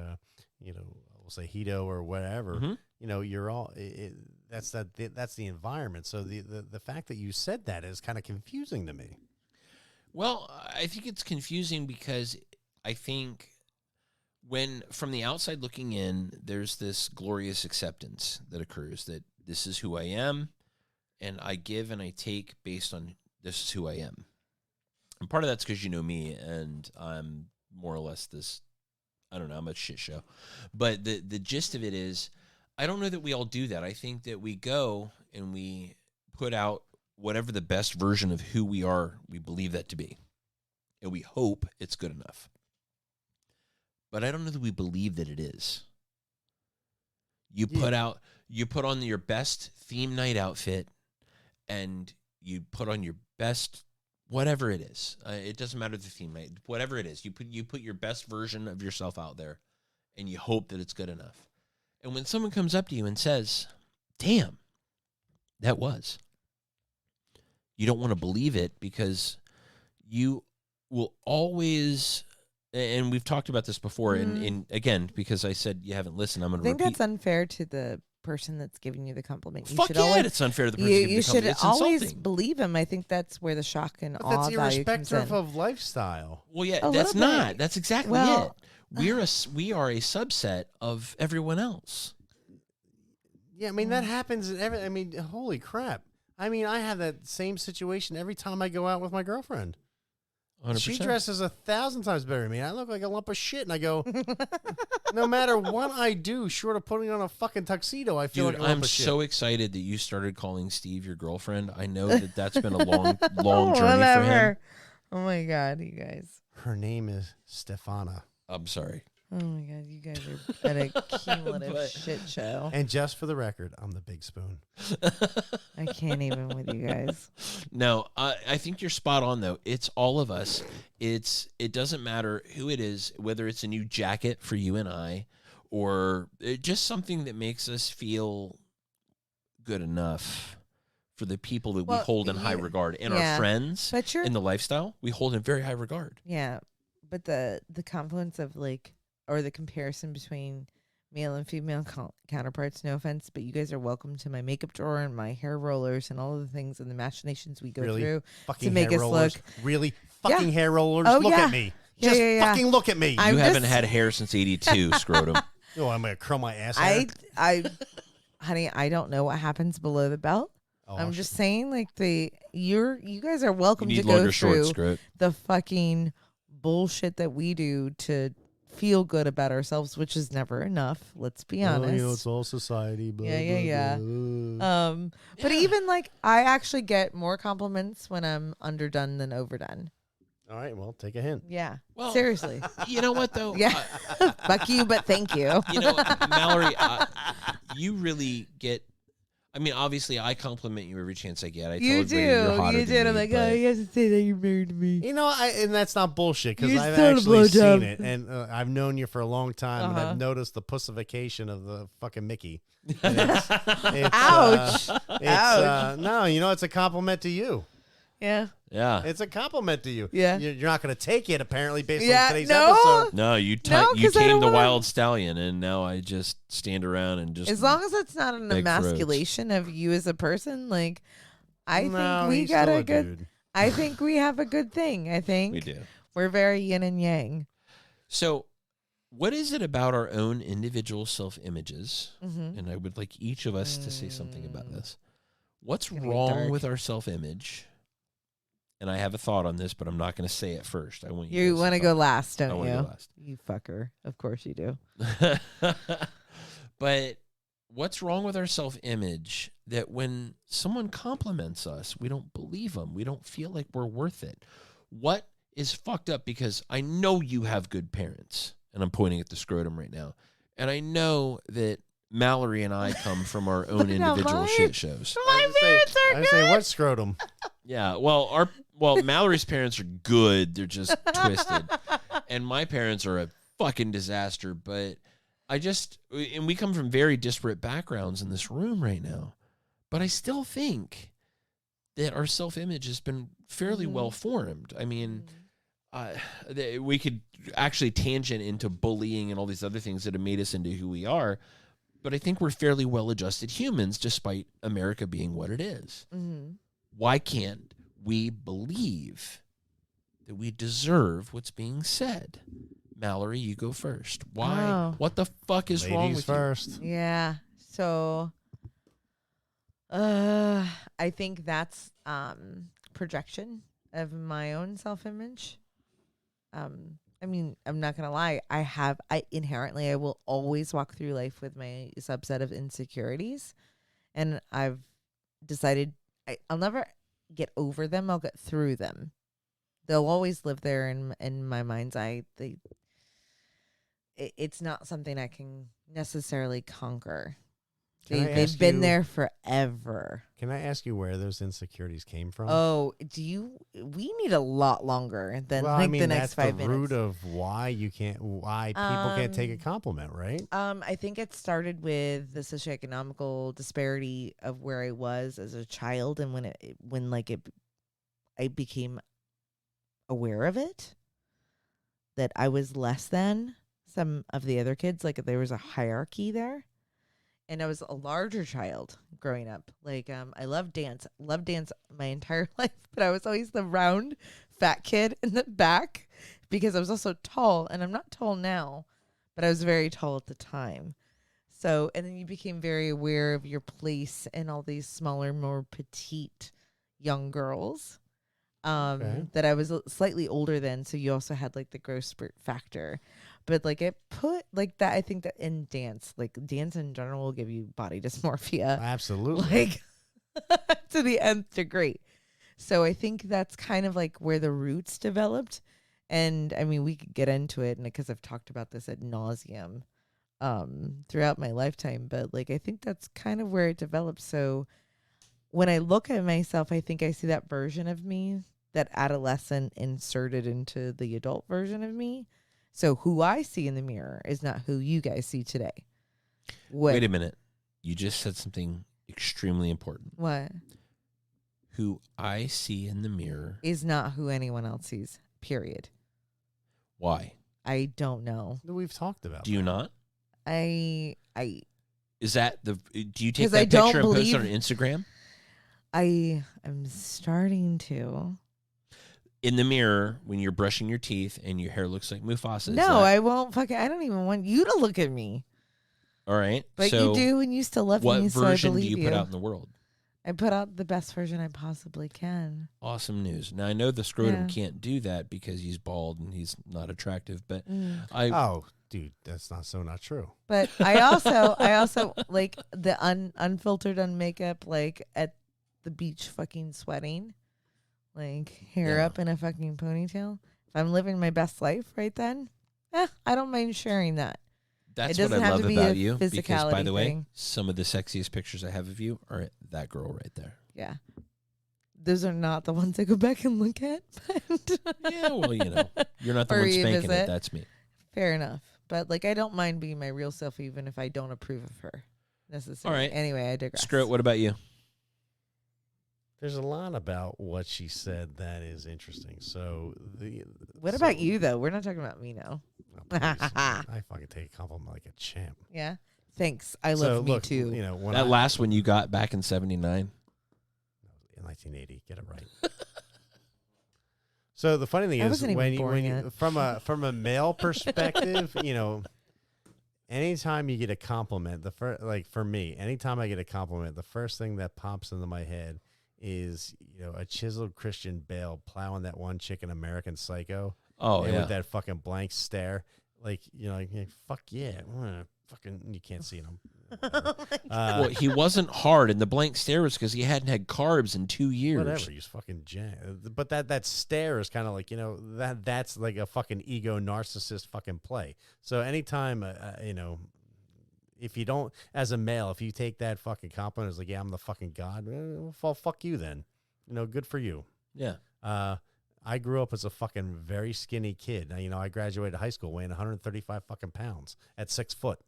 we'll say Hito or whatever, Mm-hmm. you're all, that's the environment. So the fact that you said that is kind of confusing to me. Well, I think it's confusing because I think when from the outside looking in, there's this glorious acceptance that occurs that this is who I am, and I give and I take based on this is who I am. And part of that's because you know me, and I'm more or less this, I don't know, I'm a shit show. But the gist of it is, I don't know that we all do that. I think that we go and we put out whatever the best version of who we are, we believe that to be. And we hope it's good enough. But I don't know that we believe that it is. You put on your best theme night outfit, and you put on your best whatever it is. It doesn't matter the theme night, whatever it is. You put your best version of yourself out there, and you hope that it's good enough. And when someone comes up to you and says, "Damn, that was," you don't want to believe it because you will always. And we've talked about this before, and again, because I said you haven't listened, I'm going to repeat. I think that's unfair to the person that's giving you the compliment. It's unfair to the person giving you the compliment. Should always believe him. I think that's where the shock and awe that's value comes in. irrespective of lifestyle. Well, yeah, A that's little not. bit. That's exactly it. We are a subset of everyone else. Yeah, I mean, that happens holy crap. I mean, I have that same situation every time I go out with my girlfriend. 100%. She dresses 1,000 times better than me. I look like a lump of shit, and I go, no matter what I do, short of putting on a fucking tuxedo, I feel like a lump I'm of shit. so excited that you started calling Steve your girlfriend. I know that's been a long journey for him. Oh my God, you guys. Her name is Stefana. I'm sorry. Oh my God, you guys are at a cumulative shit show. And just for the record, I'm the big spoon. I can't even with you guys. No, I think you're spot on, though. It's all of us. It doesn't matter who it is, whether it's a new jacket for you and I, or just something that makes us feel good enough for the people that we hold in high regard. And our friends in the lifestyle, we hold in very high regard. Yeah, but the confluence of or the comparison between male and female counterparts, no offense, but you guys are welcome to my makeup drawer and my hair rollers and all of the things and the machinations we go through fucking to make us rollers. look. Really? Fucking hair rollers? Oh, look at me. Just fucking look at me. You haven't had hair since 82, Scrotum. Oh, I'm going to curl my ass hair. Honey, I don't know what happens below the belt. I'm just saying, you guys are welcome to go through the fucking bullshit that we do to feel good about ourselves, which is never enough. Let's be honest. It's all society. Blah, yeah. Blah. But even I actually get more compliments when I'm underdone than overdone. All right, well, take a hint. Yeah. Well, seriously. You know what though? Yeah. Fuck you, but thank you. You know, Mallory, you really get. I mean, obviously, I compliment you every chance I get. I tell everybody you're hotter You than do. I'm me, like, oh, you have to say that you're married to me. You know, and that's not bullshit because You're I've still a actually seen blowjob. it, and I've known you for a long time, and I've noticed the pussification of the fucking Mickey. And it's, Ouch! Ouch! No, it's a compliment to you. Yeah. Yeah. It's a compliment to you. Yeah. You're not going to take it, apparently, based Yeah, on today's no. episode. No, you 'cause I tamed don't the wanna- wild stallion, and now I just stand around and just. As long as it's not an beg for oats. emasculation of you as a person, like, I No, think we he's got still a a good. dude. I think we have a good thing. I think We do. we're very yin and yang. So, what is it about our own individual self-images? Mm-hmm. And I would like each of us to say something about this. What's Gonna get wrong dark. with our self-image? And I have a thought on this, but I'm not going to say it first. I want You want to go last, I don't want to you? go last. You fucker. Of course you do. But what's wrong with our self-image that when someone compliments us, we don't believe them. We don't feel like we're worth it. What is fucked up? Because I know you have good parents, and I'm pointing at the scrotum right now. And I know that Mallory and I come from our own Look at individual mine. shit shows. My parents are I good. say, what scrotum? Yeah, well, Mallory's parents are good. They're just twisted. And my parents are a fucking disaster, but and we come from very disparate backgrounds in this room right now. But I still think that our self-image has been fairly well formed. I mean, we could actually tangent into bullying and all these other things that have made us into who we are. But I think we're fairly well-adjusted humans, despite America being what it is. Mm-hmm. Why can't we believe that we deserve what's being said? Mallory, you go first. Why? Oh. What the fuck is wrong Ladies with first. Yeah. So, I think that's projection of my own self-image. I mean, I'm not gonna lie. I inherently will always walk through life with my subset of insecurities, and I've decided I'll never get over them. I'll get through them. They'll always live there in my mind's eye. It's not something I can necessarily conquer. They've been there forever. Can I ask you where those insecurities came from? Oh, we need a lot longer than well, like I mean, the that's next 5 the minutes. root of why people can't take a compliment, right? I think it started with the socioeconomical disparity of where I was as a child, and I became aware of it, that I was less than some of the other kids. Like there was a hierarchy there. And I was a larger child growing up. Like, I loved dance my entire life, but I was always the round, fat kid in the back because I was also tall. And I'm not tall now, but I was very tall at the time. So, and then you became very aware of your place in all these smaller, more petite young girls that I was slightly older than. So you also had like the growth spurt factor. But like it put like that, I think that in dance, like dance in general will give you body dysmorphia. Absolutely. Like to the nth degree. So I think that's kind of like where the roots developed. And I mean, we could get into it, and because I've talked about this ad nauseum throughout my lifetime, but like I think that's kind of where it developed. So when I look at myself, I think I see that version of me, that adolescent inserted into the adult version of me. So who I see in the mirror is not who you guys see today. Wait a minute. You just said something extremely important. What? Who I see in the mirror Is not who anyone else sees, period. Why? I don't know. We've talked about Do you that. not? Is that do you take 'Cause that I don't picture and post it on believe- Instagram? I am starting to. In the mirror when you're brushing your teeth and your hair looks like Mufasa. No, I won't I don't even want you to look at me. All right. But so you do, and you still love what me, so I version do believe you put out in the world? I put out the best version I possibly can. Awesome news. Now I know the scrotum Yeah. can't do that because he's bald and he's not attractive, but Oh, dude, that's not true. But I also like the unfiltered makeup, like at the beach fucking sweating, like hair Yeah. up in a fucking ponytail. If I'm living my best life right then, I don't mind sharing that. That's It what doesn't I have love to be about a you. Because, by physicality the way, thing. some of the sexiest pictures I have of you are that girl right there. Yeah. Those are not the ones I go back and look at. Yeah, well, you know, you're not the Or one spanking it. revisit. That's me. Fair enough. But like I don't mind being my real self even if I don't approve of her necessarily. All right. Anyway, I digress. Screw it. What about you? There's a lot about what she said that is interesting. So What about you though? We're not talking about me now. I fucking take a compliment like a champ. Yeah. Thanks. I love me too. You know, when That last one you got back in 79. In 1980, get it right. So the funny thing I is, wasn't even born you yet. from a male perspective, you know, anytime you get a compliment, like for me, anytime I get a compliment, the first thing that pops into my head is, you know, a chiseled Christian Bale plowing that one chick in American Psycho. Oh, and yeah. with that fucking blank stare, like, you know, like, fuck yeah, fucking, you can't see him. Well, he wasn't hard, and the blank stare was because he hadn't had carbs in 2 years. Whatever, he's fucking but that stare is kind of like, you know, that's like a fucking ego narcissist fucking play. So anytime, you know, if you don't, as a male, if you take that fucking compliment as like, yeah, I'm the fucking god, well, fuck you then. You know, good for you. Yeah. I grew up as a fucking very skinny kid. Now, you know, I graduated high school weighing 135 fucking pounds at 6 foot.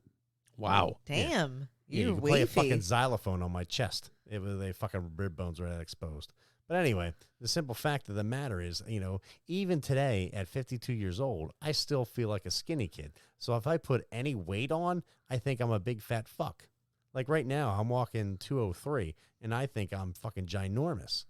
Wow. Damn. Yeah, You're you could play a fucking wavy. xylophone on my chest. It was they fucking rib bones were that exposed. But anyway, the simple fact of the matter is, you know, even today at 52 years old, I still feel like a skinny kid. So if I put any weight on, I think I'm a big fat fuck. Like right now, I'm walking 203, and I think I'm fucking ginormous.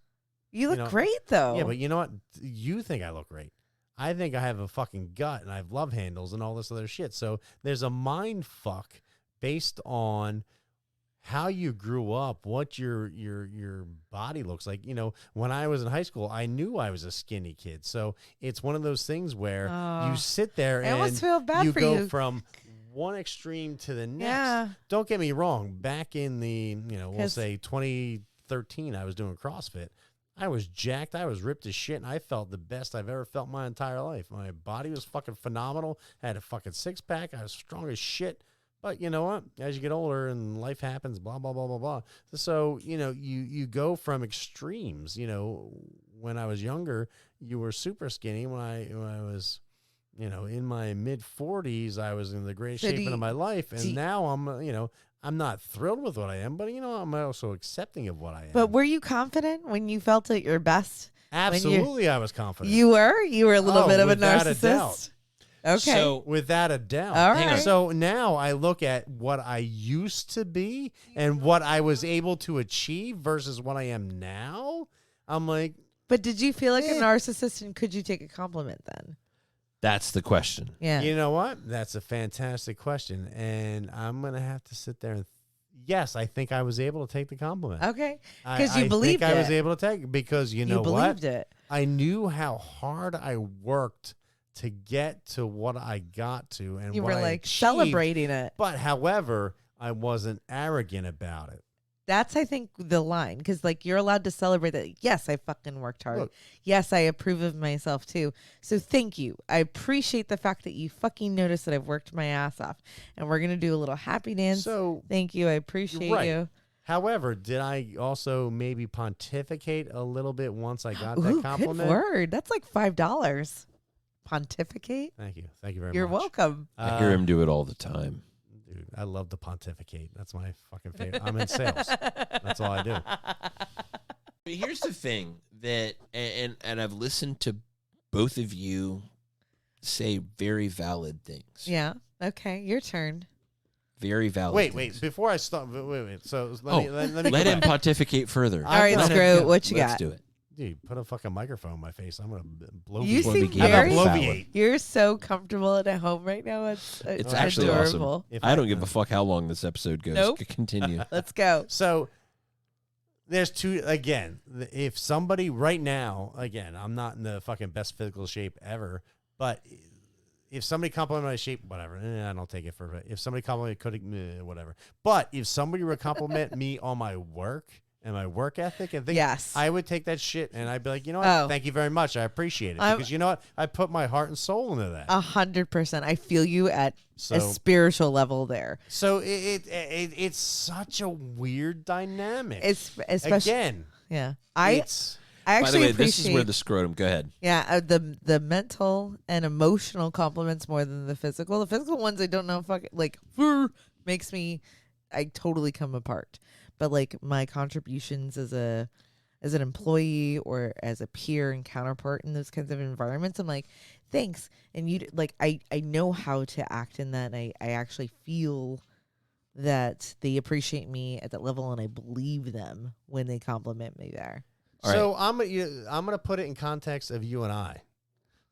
You look know, great though. Yeah, but you know what? You think I look great. I think I have a fucking gut, and I have love handles and all this other shit. So there's a mind fuck based on how you grew up, what your body looks like. You know, when I was in high school, I knew I was a skinny kid. So it's one of those things where you sit there I and almost feel bad you for go you. from one extreme to the next. Yeah. Don't get me wrong. Back in the, you know, we'll 'Cause- say 2013, I was doing CrossFit. I was jacked. I was ripped as shit, and I felt the best I've ever felt my entire life. My body was fucking phenomenal. I had a fucking six-pack. I was strong as shit. But you know what? As you get older and life happens, blah, blah, blah, blah, blah. So, you know, you go from extremes. You know, when I was younger, you were super skinny. When I was, you know, in my mid-40s, I was in the greatest shape of my life. And now I'm, you know, I'm not thrilled with what I am, but, you know, I'm also accepting of what I am. But were you confident when you felt at your best? Absolutely, I was confident. You were? You were a little bit of a without a narcissist? doubt. Okay. So Without a doubt. All right. So now I look at what I used to be and what I was able to achieve versus what I am now. I'm like, but did you feel like a narcissist, and could you take a compliment then? that's the question. Yeah. you know what? That's a fantastic question. And I'm going to have to sit there and yes, I think I was able to take the compliment. Okay. I- Because you believed I it. was able to take it because you know you believed what? it. I knew how hard I worked to get to what I got to and You what were I like achieved. celebrating it. But however, I wasn't arrogant about it. That's, I think, the line. Because, like, you're allowed to celebrate that. Yes, I fucking worked hard. Look. Yes, I approve of myself, too. So thank you. I appreciate the fact that you fucking noticed that I've worked my ass off. And we're going to do a little happy dance. So Thank you. I appreciate right. you. However, did I also maybe pontificate a little bit once I got Ooh, that good compliment? word. That's like $5. Pontificate? Thank you. Thank you very You're much. welcome. I hear him do it all the time. Dude, I love to pontificate. That's my fucking favorite. I'm in sales. That's all I do. But here's the thing that, and I've listened to both of you say very valid things. Yeah. Okay. Your turn. Very valid. Wait. things. Before I start, wait. So let me Let go him back. pontificate further. All right, Let him Screw, go. what you Let's got? do it. Dude, put a fucking microphone in my face. I'm gonna blow You Before we seem get I'm into very. gonna valid. bloviate. You're so comfortable at home right now. It's actually adorable. awesome. If I don't give a fuck how long this episode goes. Nope. Continue. Let's go. So there's two again. If somebody right now, again, I'm not in the fucking best physical shape ever, but if somebody complimented my shape, whatever, I don't take it for. If somebody complimented, whatever. But if somebody would compliment me on my work and my work ethic and things, Yes. I would take that shit and I'd be like, you know what? Oh. Thank you very much. I appreciate it I'm- because you know what? I put my heart and soul into that. 100%. I feel you at So- a spiritual level there. So it's such a weird dynamic. It's especially. Again, Yeah. I it's. By the actually way, appreciate. this is where the scrotum. Go ahead. Yeah, the mental and emotional compliments more than the physical. The physical ones I don't know makes me I totally come apart. But like my contributions as a as an employee or as a peer and counterpart in those kinds of environments, I'm like, thanks. And you like, I know how to act in that. And I actually feel that they appreciate me at that level, and I believe them when they compliment me there. So I'm gonna put it in context of you and I.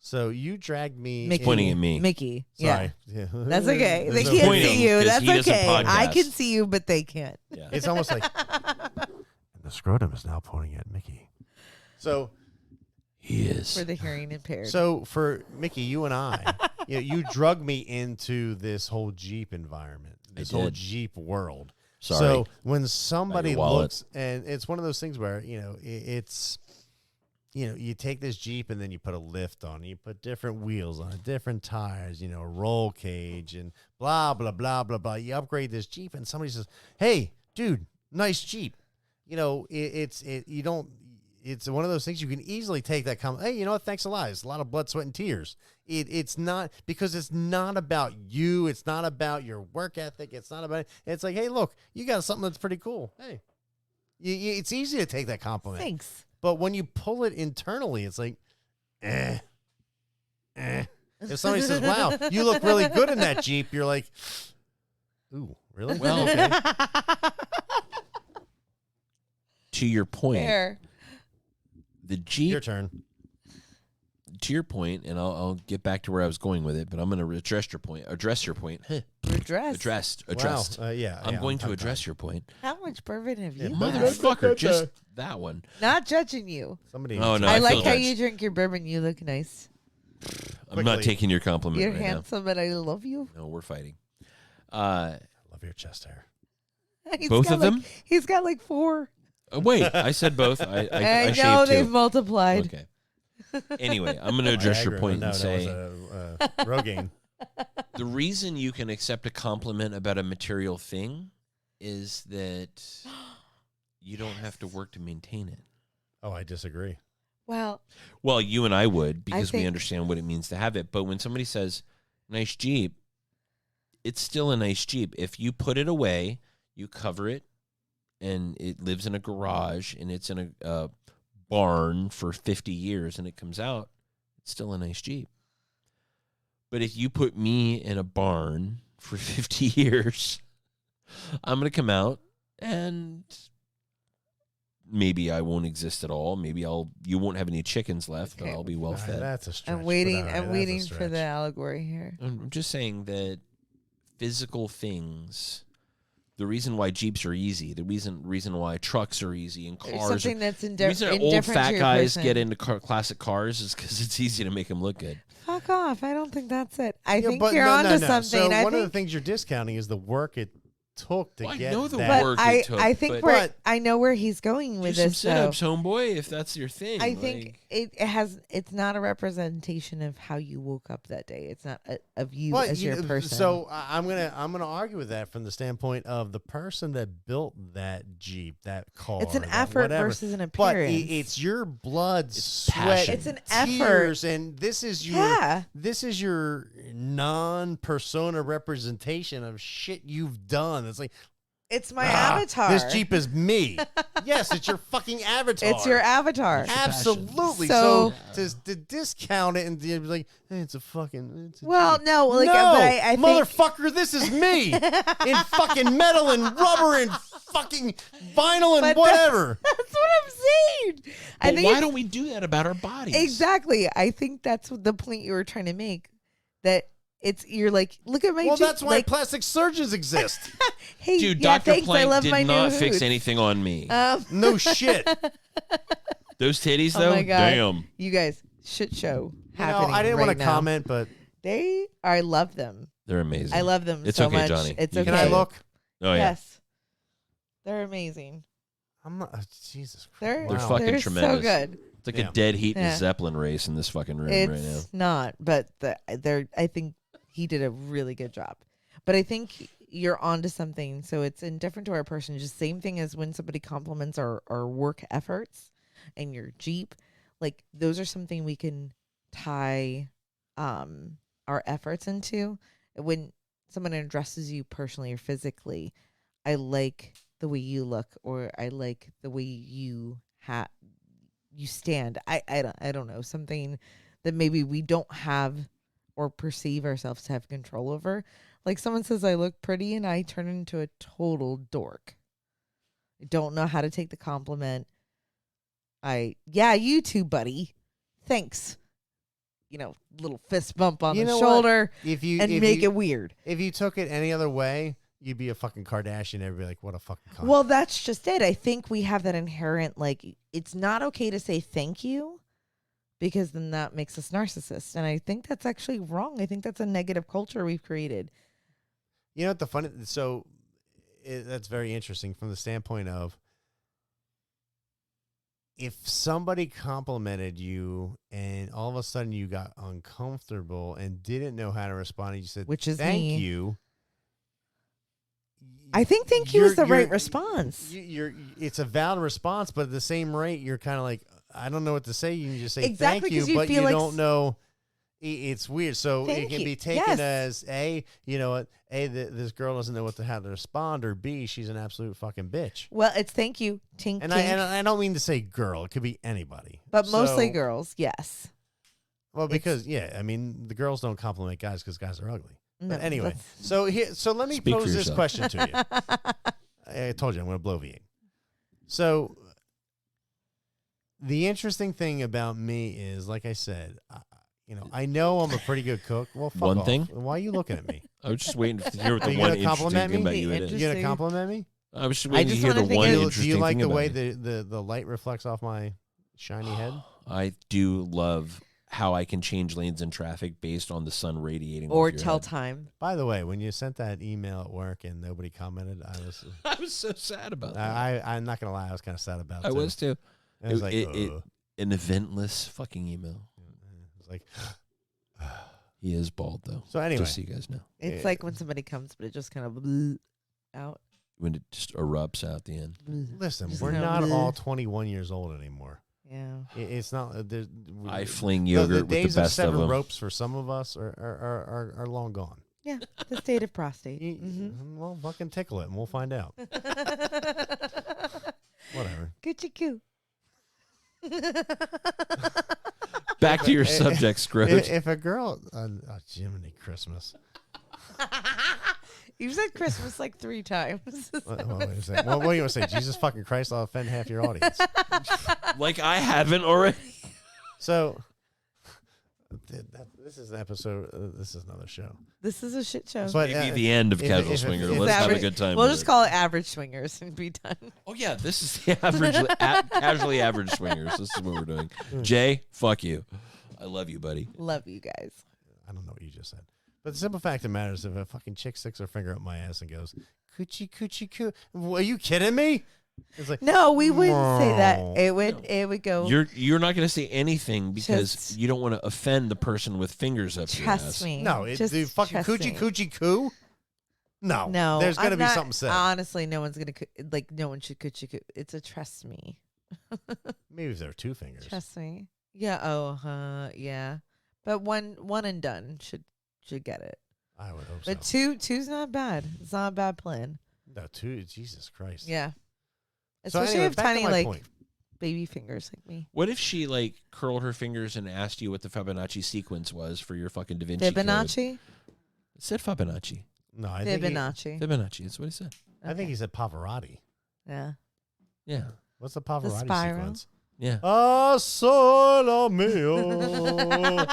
So you dragged me. Mickey. Pointing at me. Mickey. Sorry. Yeah. That's okay. They There's no can't pointing, see you. 'cause That's he doesn't okay. podcast. I can see you, but they can't. Yeah. It's almost like and the scrotum is now pointing at Mickey. So He is. For the hearing impaired. So for Mickey, you and I, you drug me into this whole Jeep environment, this whole did. Jeep world. Sorry. So when somebody wallet. looks, and it's one of those things where it's, you take this Jeep and then you put a lift on, you put different wheels on it, different tires, a roll cage, and blah blah blah blah blah. You upgrade this Jeep, and somebody says, "Hey, dude, nice Jeep." It's one of those things you can easily take that comment. Hey, you know what? Thanks a lot. It's a lot of blood, sweat, and tears. It's not, because it's not about you. It's not about your work ethic. It's not about. It's like, hey, look, you got something that's pretty cool. Hey, it's easy to take that compliment. Thanks. But when you pull it internally, it's like, If somebody says, "Wow, you look really good in that Jeep," you're like, "Ooh, really?" Well, okay. To your point, Fair. the Jeep. Your turn. To your point, and I'll get back to where I was going with it, but I'm going to address your point. Redressed. Addressed. Wow. Yeah. I'm going to address your point. How much bourbon have you? Yeah, had? Motherfucker, just that one. Not judging you. Somebody. Oh, no, I I like feel how judged. you drink your bourbon. You look nice. I'm not Quickly. taking your compliment You're right handsome, and I love you. now. No, we're fighting. Love your chest hair. He's Both got of them? He's got like 4. Wait, I said both. I I know shaved they've two. multiplied. Okay. Anyway, I'm going to address your Viagra. point No, and that say was Rogaine. the reason you can accept a compliment about a material thing is that you don't have to work to maintain it. Oh, I disagree. Well, Well, you and I would, because we think- understand what it means to have it. But when somebody says, nice Jeep, it's still a nice Jeep. If you put it away, you cover it, and it lives in a garage, and it's in a barn for 50 years, and it comes out, it's still a nice Jeep. But if you put me in a barn for 50 years, I'm going to come out, and maybe I won't exist at all. Maybe you won't have any chickens left, but Okay. I'll be well fed. That's a stretch. I'm but waiting. all right, I'm that's a waiting for stretch. the allegory here. I'm just saying that physical things, the reason why Jeeps are easy, the reason why trucks are easy and There's cars are, something that's the reason old indifferent fat to your guys person. get into classic cars is because it's easy to make them look good. Fuck off! I don't think that's it. I Yeah, think but you're no, onto no. something. So I one of the think, things you're discounting is the work it took to Well, I get know the that. work but it took, I think but- I know where he's going Do with some this. Though. sit-ups, homeboy, if that's your thing. I think it's not a representation of how you woke up that day. It's not of you But, as your person. So I'm gonna argue with that from the standpoint of the person that built that Jeep, that car. it's an that effort whatever. versus an But appearance. it's your blood, It's sweat, passion. It's an effort. tears, and this is your Yeah. this is your non-persona representation of shit you've done. It's like, It's my avatar. This Jeep is me. Yes, it's your fucking avatar. It's your avatar. It's your Absolutely. So- So to discount it and be like, hey, it's a fucking. It's a Well, Jeep. no, like, no, but I think motherfucker, this is me in fucking metal and rubber and fucking vinyl and But whatever. that's what I'm saying. I But think why it's- don't we do that about our bodies? exactly. I think that's what the point you were trying to make. That you're like, look at my Well, Jeep, that's why like, plastic surgeons exist. hey, Dude, yeah, Dr. thanks, I Plank love did my not new fix hoods. anything on me. No shit. Those titties, Oh though, my God. damn. You guys, shit show You know, happening. I didn't right want to now. comment, but I love them. They're amazing. I love them It's so okay, much. Johnny. It's You okay. can I look? Oh, yeah. Yes, they're amazing. I'm not. Jesus Christ. They're They're Wow. fucking they're tremendous. so good. It's like Yeah. a dead heat Yeah. and Zeppelin race in this fucking room right now. It's not, but they're. I think he did a really good job. But I think you're onto something. So it's indifferent to our person. Just same thing as when somebody compliments our work efforts and your Jeep. Like those are something we can tie our efforts into. When someone addresses you personally or physically, I like the way you look, or I like the way you you stand. I don't know, something that maybe we don't have or perceive ourselves to have control over. Like someone says I look pretty and I turn into a total dork. I don't know how to take the compliment. Yeah, you too, buddy. Thanks. Little fist bump on the shoulder make it weird. If you took it any other way, you'd be a fucking Kardashian. Everybody like, what a fucking cunt. Well, that's just it. I think we have that inherent, like, it's not okay to say thank you because then that makes us narcissists. And I think that's actually wrong. I think that's a negative culture we've created. You know what that's very interesting from the standpoint of if somebody complimented you and all of a sudden you got uncomfortable and didn't know how to respond, and you said, which is thank me. you. I think thank you is the right response. It's a valid response, but at the same rate, you're kind of like, I don't know what to say. You can just say exactly, thank you, but you like don't know. It's weird. So thank it can you. be taken Yes. as A, you know what? A, this girl doesn't know how to respond, or B, she's an absolute fucking bitch. Well, it's thank you, tink, And tink. I don't mean to say girl. It could be anybody. But mostly So- girls, yes. Well, because I mean, the girls don't compliment guys because guys are ugly. No, But anyway, that's- so let me Speak for pose this yourself. question to you. I told you I'm going to blow V8. So the interesting thing about me is, like I said, I know I'm a pretty good cook. Well, fuck One off. thing? Why are you looking at me? I was just waiting to hear what Are the you one gonna interesting compliment thing me? about you it is. You going to compliment me? I was just I waiting to just hear the wanna think one of- interesting Do you like thing the about way you. the light reflects off my shiny head? I do love how I can change lanes in traffic based on the sun radiating or off your tell head. time. By the way, when you sent that email at work and nobody commented, I was so sad about that. I'm not going to lie, I was kind of sad about it. I was too. I was like, An eventless fucking email. it was like, He is bald though. so anyway. Just so you guys know. It's Yeah. like when somebody comes, but it just kind of out. When it just erupts out the end. Listen, Just we're kinda not bleh. all 21 years old anymore. Yeah. It's not. I fling the yogurt with days the of best of 7 them. ropes for some of us are long gone. Yeah. The state of prostate. Well, fucking tickle it and we'll find out. Whatever. Coochie coo. Back to your subject, Scrooge. If a girl, Jiminy Christmas. You said Christmas like 3 times. What do you want to say? Jesus fucking Christ, I'll offend half your audience. Like I haven't already. So, this is an episode. This is another show. This is a shit show. But, Maybe the end of if- Casual if- Swinger. if Let's have a average- good time. We'll with just it. call it average swingers and be done. Oh yeah, this is the average, casually average swingers. This is what we're doing. Jay, fuck you. I love you, buddy. Love you guys. I don't know what you just said. But the simple fact of the matter is, if a fucking chick sticks her finger up my ass and goes, coochie, coochie, coo, are you kidding me? It's like, No, we wouldn't say that. No. It would go. You're not going to say anything because Just- you don't want to offend the person with fingers up your ass. Trust me. no, Just the fucking trust coochie, me. coochie, coo? No. No, There's going to I'm be not- something said. Honestly, no one's gonna no one should coochie coo. It's a trust me. Maybe if there are 2 fingers. Trust me. Yeah. Oh. Yeah. But one and done should get it. I would hope But so. two's not bad. It's not a bad plan. No, 2, Jesus Christ. Yeah. So Especially anyway, if back to tiny my like point. baby fingers like me. What if she like curled her fingers and asked you what the Fibonacci sequence was for your fucking Da Vinci Code? Fibonacci. It said Fibonacci. No, I think Fibonacci. Fibonacci. That's what he said. I think he said Pavarotti. Yeah. Yeah. What's the Pavarotti spiral? sequence? Yeah. Ah, solo mio.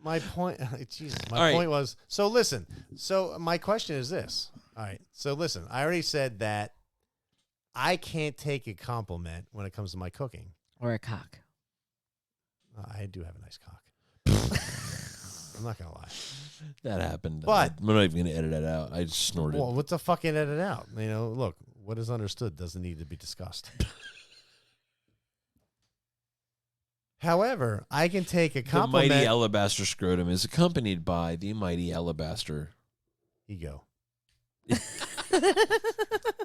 My point, Jesus, All my right. point was, so listen, so my question is this. All right, so listen, I already said that I can't take a compliment when it comes to my cooking. Or a cock. I do have a nice cock. I'm not going to lie. That happened. But- I'm not even going to edit that out. I just snorted. Well, what's the fucking edit out? You know, look, what is understood doesn't need to be discussed. However, I can take a the compliment. mighty Alabaster Scrotum is accompanied by the mighty Alabaster. Ego.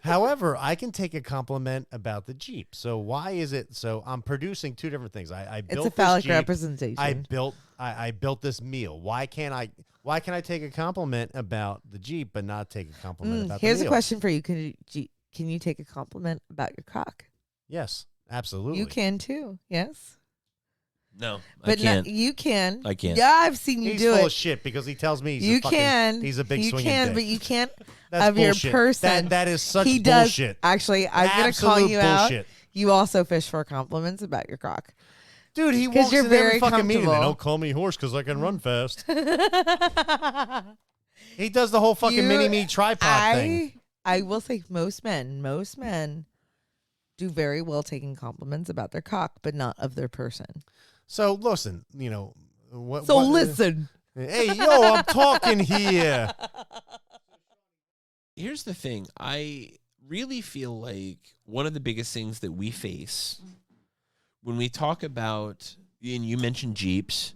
However, I can take a compliment about the Jeep. So why is it? So I'm producing 2 different things. I built It's a phallic this Jeep. representation. I built this meal. Why can't I take a compliment about the Jeep but not take a compliment about Here's the a meal? question for you. can you take a compliment about your cock? Yes, absolutely. You can too. Yes. No, But I can't. you can. I can't. Yeah, I've seen you He's do full it. of shit because he tells me He's a big swinging dick. but you can't That's of your bullshit. person. That is such he bullshit. does. Actually, I'm going to call Absolute you bullshit. out. You also fish for compliments about your cock. Dude, he 'Cause walks you're in every very fucking meeting. They comfortable. don't call me horse because I can run fast. He does the whole fucking mini-me tripod thing. I will say most men do very well taking compliments about their cock, but not of their person. So listen, what? Listen. Hey, yo, I'm talking here. Here's the thing. I really feel like one of the biggest things that we face when we talk about, and you mentioned Jeeps,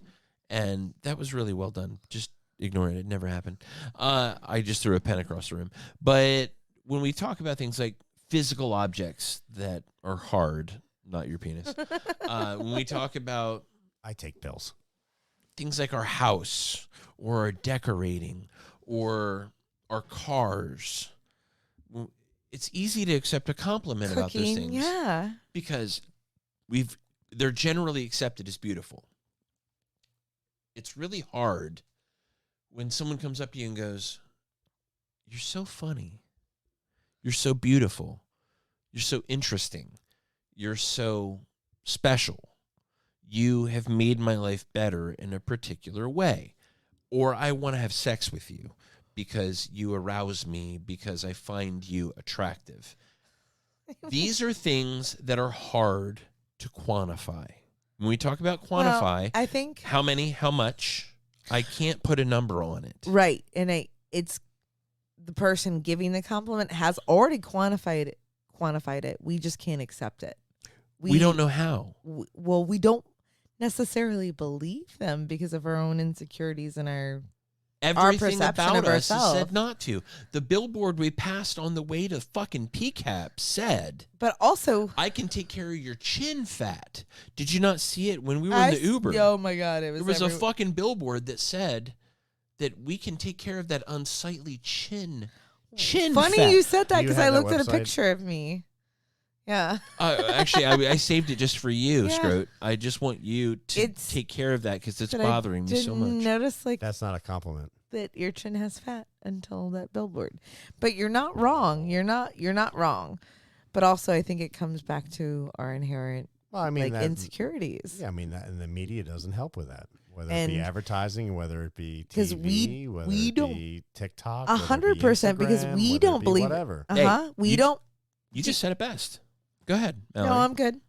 and that was really well done. Just ignore it. It never happened. I just threw a pen across the room. But when we talk about things like physical objects that are hard, not your penis, when we talk about I take pills. things like our house or our decorating or our cars, it's easy to accept a compliment about those things. Yeah. Because they're generally accepted as beautiful. It's really hard when someone comes up to you and goes, "You're so funny. You're so beautiful. You're so interesting. You're so special. You have made my life better in a particular way." Or I want to have sex with you because you arouse me, because I find you attractive. These are things that are hard to quantify. When we talk about quantify, I think how many, how much, I can't put a number on it. right, and it's the person giving the compliment has already quantified it. We just can't accept it. We don't know how. Well, we don't necessarily believe them because of our own insecurities and our Everything perception about of us is ourselves. said not to. The billboard we passed on the way to fucking PCAP said, but also "I can take care of your chin fat." Did you not see it when we were in the Uber? Oh my god, There was a fucking billboard that said that we can take care of that unsightly chin funny fat. you said that You because had I that looked at a website? picture of me. Yeah. Actually, I saved it just for you, Yeah. Scrote. I just want you to It's- take care of that because it's But bothering I me so didn't much. notice That's not a compliment. that your chin has fat until that billboard. But you're not wrong. You're not wrong. But also I think it comes back to our inherent Well, I mean, insecurities. Yeah, I mean, that, and the media doesn't help with that. Whether it be And- advertising, whether it be 'Cause TV, whether we it don't- be TikTok, 100% because Instagram, we whether don't it be believe it. whatever. We you- don't. You just said it best. Go ahead, Mallory. No, I'm good.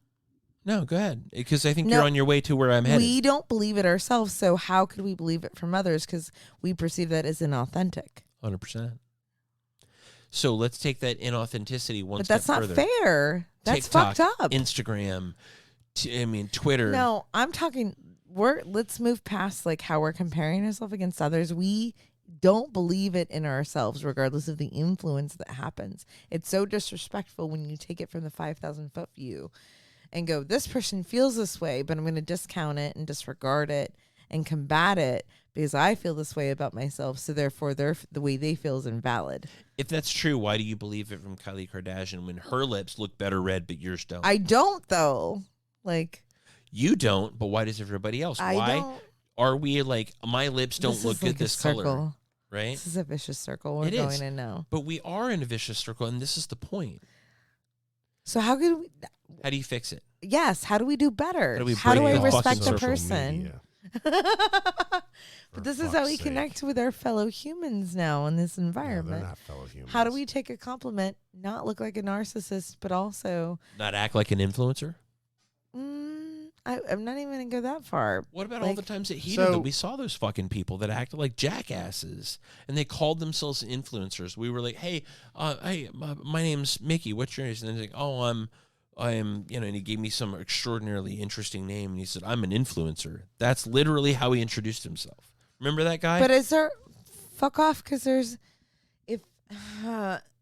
No, go ahead. Because I think No, you're on your way to where I'm headed. We don't believe it ourselves, so how could we believe it from others? Because we perceive that as inauthentic. 100%. So let's take that inauthenticity one But step that's not further. fair. That's TikTok, fucked up. Instagram, Twitter. No, I'm talking. Let's move past like how we're comparing ourselves against others. We don't believe it in ourselves, regardless of the influence that happens. It's so disrespectful when you take it from the 5,000-foot view and go, "This person feels this way, but I'm going to discount it and disregard it and combat it because I feel this way about myself. So therefore, the way they feel is invalid." If that's true, why do you believe it from Kylie Kardashian when her lips look better red, but yours don't? I don't though. Like You don't, but why does everybody else? I Why don't. are we like, my lips don't This look is good like a this color, circle. right? This is a vicious circle we're It going is. in now. But we are in a vicious circle, and this is the point. So how could we? How do you fix it? Yes. How do we do better? How do we How do break I the respect fucking the social person? Media, But for this is how we fuck's connect sake. with our fellow humans now in this No, environment. they're not fellow humans. How do we take a compliment, not look like a narcissist, but also, Not act like an influencer? I'm not even going to go that far. What about all Like- the times at Heater So- that we saw those fucking people that acted like jackasses and they called themselves influencers? We were like, hey, my name's Mickey. What's your name? And they're like, oh, I'm, and he gave me some extraordinarily interesting name. And he said, I'm an influencer. That's literally how he introduced himself. Remember that guy? But is there, fuck off, because there's, if,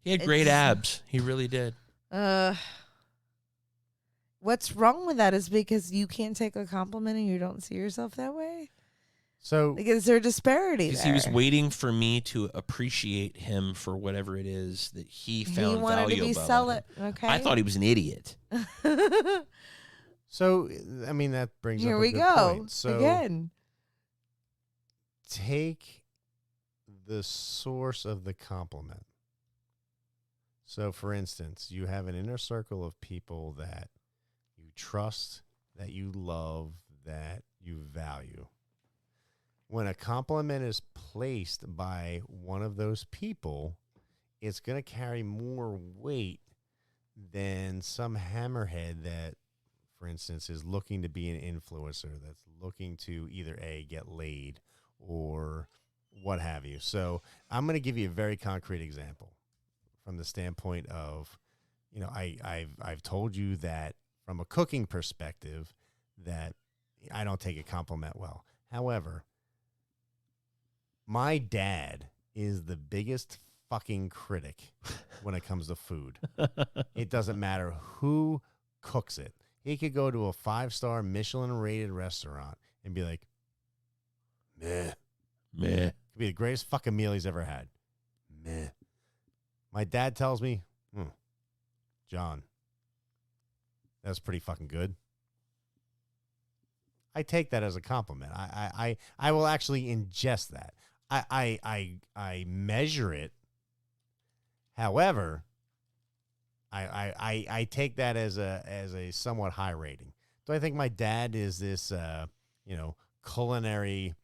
He had great it's- abs. He really did. what's wrong with that is because you can't take a compliment and you don't see yourself that way. So Like, is there a disparity Because there? he was waiting for me to appreciate him for whatever it is that he found He wanted to valuable. be Okay. I thought he was an idiot. So, I mean, that brings Here up a we good go. point. So Again. take the source of the compliment. So, for instance, you have an inner circle of people that you trust, that you love, that you value. When a compliment is placed by one of those people, it's going to carry more weight than some hammerhead that, for instance, is looking to be an influencer, that's looking to either A, get laid or what have you. So I'm going to give you a very concrete example from the standpoint of, you know, I've told you that from a cooking perspective that I don't take a compliment well. However, my dad is the biggest fucking critic when it comes to food. It doesn't matter who cooks it. He could go to a 5-star Michelin-rated restaurant and be like, meh. Meh. Could be the greatest fucking meal he's ever had. Meh. My dad tells me, John, that's pretty fucking good. I take that as a compliment. I will actually ingest that. I measure it. However, I take that as a somewhat high rating. Do I think my dad is this culinary,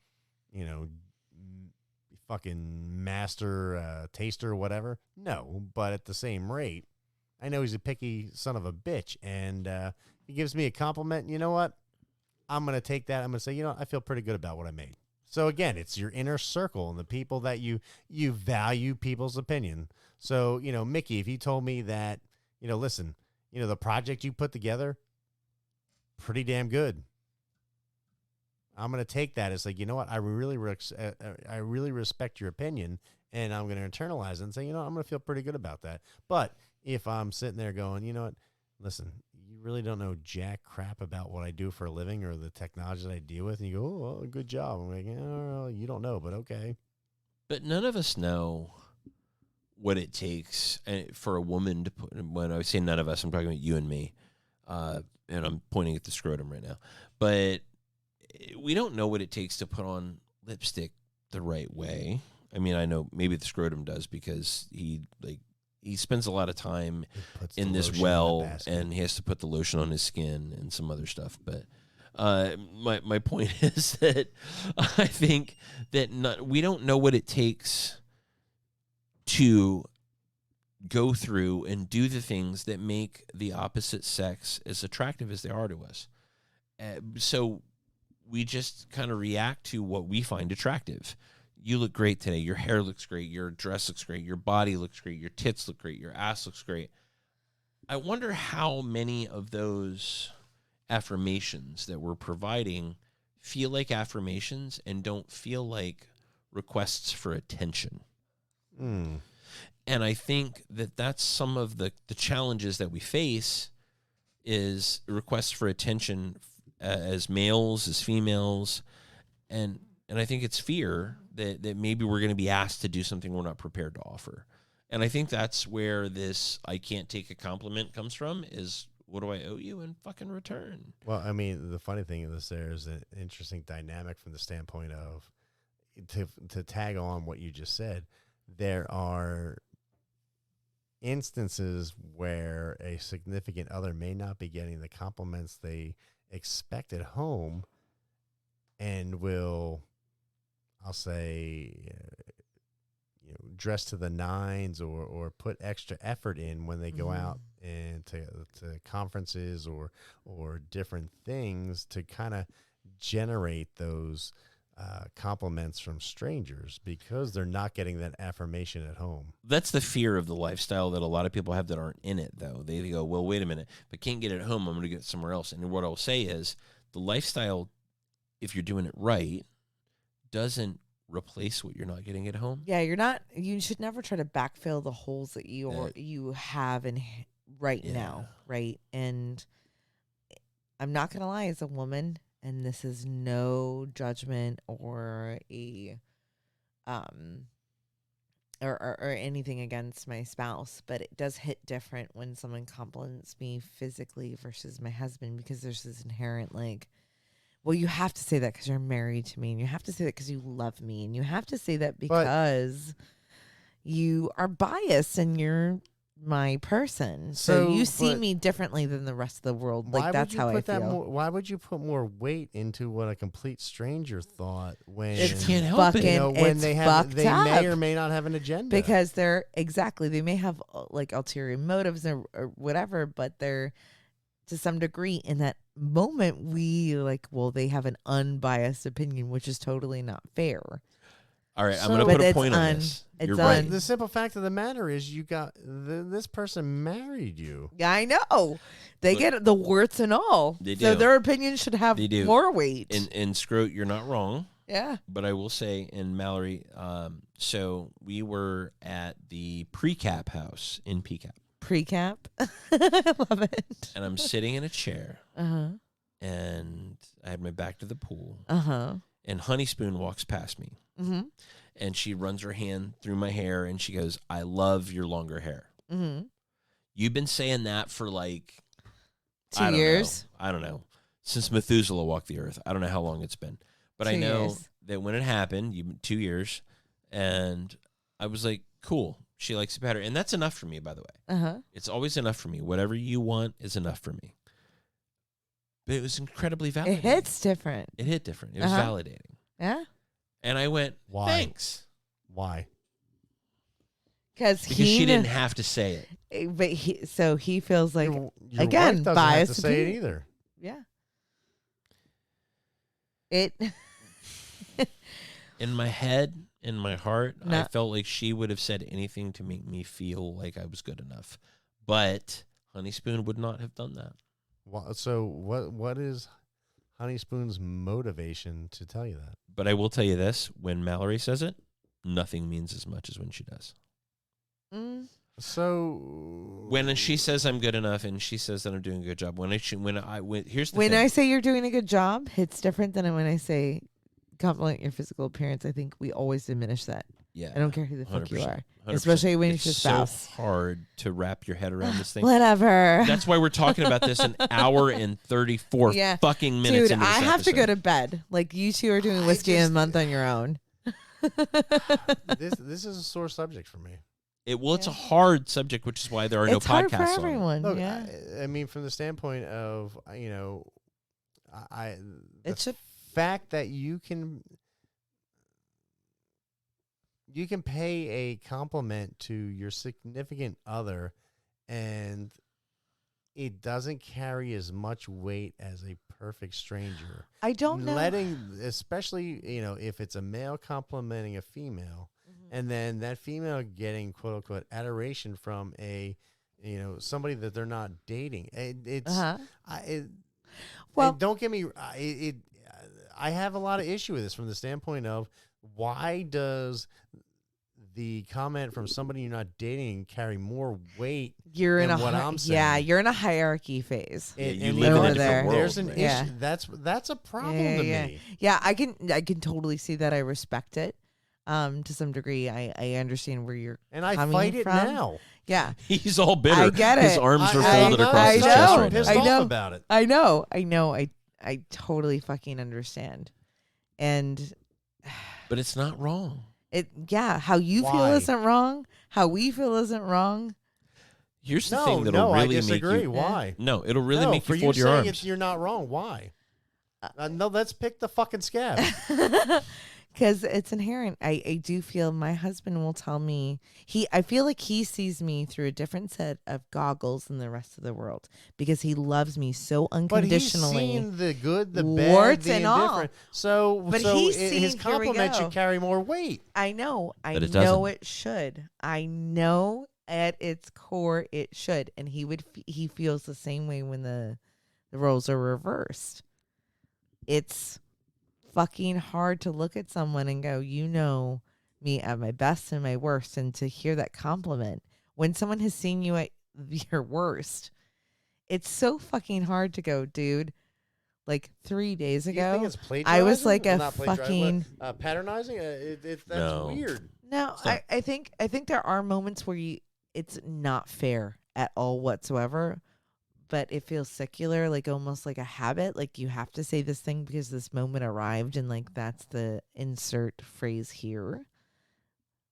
fucking master taster or whatever? No, but at the same rate, I know he's a picky son of a bitch, and he gives me a compliment. You know what? I'm going to take that. I'm going to say, I feel pretty good about what I made. So again, it's your inner circle and the people that you value people's opinion. So, Mickey, if you told me that, listen, the project you put together, pretty damn good. I'm going to take that as like, you know what? I really respect your opinion, and I'm going to internalize it and say, I'm going to feel pretty good about that. But if I'm sitting there going, you know what? Listen, you really don't know jack crap about what I do for a living or the technology that I deal with, and you go, oh, well, good job. I'm like, oh, you don't know, but okay. But none of us know what it takes for a woman to put, when I say none of us, I'm talking about you and me, and I'm pointing at the scrotum right now. But we don't know what it takes to put on lipstick the right way. I mean, I know maybe the scrotum does because he spends a lot of time in this well, and he has to put the lotion on his skin and some other stuff. But my point is that I think that we don't know what it takes to go through and do the things that make the opposite sex as attractive as they are to us. So we just kind of react to what we find attractive. You look great today. Your hair looks great. Your dress looks great. Your body looks great. Your tits look great. Your ass looks great. I wonder how many of those affirmations that we're providing feel like affirmations and don't feel like requests for attention. And I think that that's some of the challenges that we face is requests for attention as males, as females, and I think it's fear that maybe we're going to be asked to do something we're not prepared to offer. And I think that's where this I can't take a compliment comes from is, what do I owe you in fucking return? Well, I mean, the funny thing is there is an interesting dynamic from the standpoint of, to tag on what you just said, there are instances where a significant other may not be getting the compliments they expect at home and will, I'll say, dress to the nines or put extra effort in when they go out and to conferences or different things to kind of generate those compliments from strangers because they're not getting that affirmation at home. That's the fear of the lifestyle that a lot of people have that aren't in it, though. They go, well, wait a minute, if I can't get it at home, I'm going to get it somewhere else. And what I'll say is the lifestyle, if you're doing it right, doesn't replace what you're not getting at home. Yeah, you should never try to backfill the holes that you have in right now, right? And I'm not going to lie, as a woman, and this is no judgment or a or anything against my spouse, but it does hit different when someone compliments me physically versus my husband, because there's this inherent like, well, you have to say that because you're married to me, and you have to say that because you love me, and you have to say that because you are biased and you're my person. So you see me differently than the rest of the world. Like, that's how I feel. Why would you put more weight into what a complete stranger thought when You can't help it. when they may or may not have an agenda? Because they may have like ulterior motives or whatever, but they're to some degree in that moment we like, well, they have an unbiased opinion, which is totally not fair. All right, I'm going to put a point on this. You're right. The simple fact of the matter is, you got this person married you. Yeah, I know. They get the warts and all. They do. So their opinion should have more weight. And Scroat, you're not wrong. Yeah. But I will say, and Mallory, so we were at the pre-cap house in PCAP. Pre-cap? I love it. And I'm sitting in a chair. Uh-huh. And I had my back to the pool. Uh-huh. And Honey Spoon walks past me. Mm-hmm. And she runs her hand through my hair and she goes, "I love your longer hair." Mm-hmm. You've been saying that for like 2 years. I don't know. Since Methuselah walked the earth. I don't know how long it's been. But 2 I know years. that when it happened, 2 years, and I was like, cool. She likes it better. And that's enough for me, by the way. Uh-huh. It's always enough for me. Whatever you want is enough for me. But it was incredibly validating. It hits different. It hit different. It was validating. Yeah. And I went, Why? Thanks. Why? Because she didn't have to say it. But he feels like, your again, wife doesn't biased have to say it opinion. either. Yeah. It. In my head, in my heart, I Not- felt like she would have said anything to make me feel like I was good enough. But Honey Spoon would not have done that. So what is Honey Spoon's motivation to tell you that? But I will tell you this, when Mallory says it, nothing means as much as when she does. So When she says I'm good enough and she says that I'm doing a good job, here's the When thing. I say you're doing a good job, it's different than when I say compliment your physical appearance. I think we always diminish that. Yeah, I don't care who the fuck you 100%, are, 100%. especially when It's you're your spouse. so hard to wrap your head around this thing. Whatever. That's why we're talking about this an hour and 34 Yeah. fucking minutes Dude, into this I have to episode. go to bed. Like, you two are doing whiskey a month on your own. this is a sore subject for me. It's a hard subject, which is why there are It's no hard podcasts for on it. everyone. Look, yeah. I mean, from the standpoint of It should. fact that you can pay a compliment to your significant other and it doesn't carry as much weight as a perfect stranger. I don't know. Especially, if it's a male complimenting a female and then that female getting quote unquote adoration from somebody that they're not dating. Well, don't get me, I have a lot of issue with this from the standpoint of, why does the comment from somebody you're not dating carry more weight you're in than a what I'm saying? Yeah, you're in a hierarchy phase. You live in a different world. There's an issue. Yeah. That's a problem to me. Yeah, I can totally see that. I respect it. To some degree, I understand where you're And I coming fight it from. now. Yeah, He's all bitter. I get His it. arms are I folded know, across his I'm chest so right pissed now. off I know. about it. I know. I totally fucking understand. And But it's not wrong. how you feel Why? isn't wrong. How we feel isn't wrong. Here's the thing that'll I really make disagree. you... Why? No, it'll really make for you fold you your saying arms. you're not wrong. Why? No, let's pick the fucking scab. Because it's inherent. I do feel my husband will tell me I feel like he sees me through a different set of goggles than the rest of the world because he loves me so unconditionally. But he's seen the good, the bad, warts the and all. indifferent. So, But so he's his seen- here we compliment go. should carry more weight. I know. I But it know doesn't. it should. I know at its core it should. And he feels the same way when the roles are reversed. It's fucking hard to look at someone and go, you know me at my best and my worst, and to hear that compliment when someone has seen you at your worst. It's so fucking hard to go, dude, like 3 days Do you think ago. it's plagiarizing? I was like Well, a not plagiarizing, fucking patronizing. That's No. weird. no. I think there are moments where it's not fair at all whatsoever, but it feels secular, like almost like a habit. Like you have to say this thing because this moment arrived, and like that's the insert phrase here,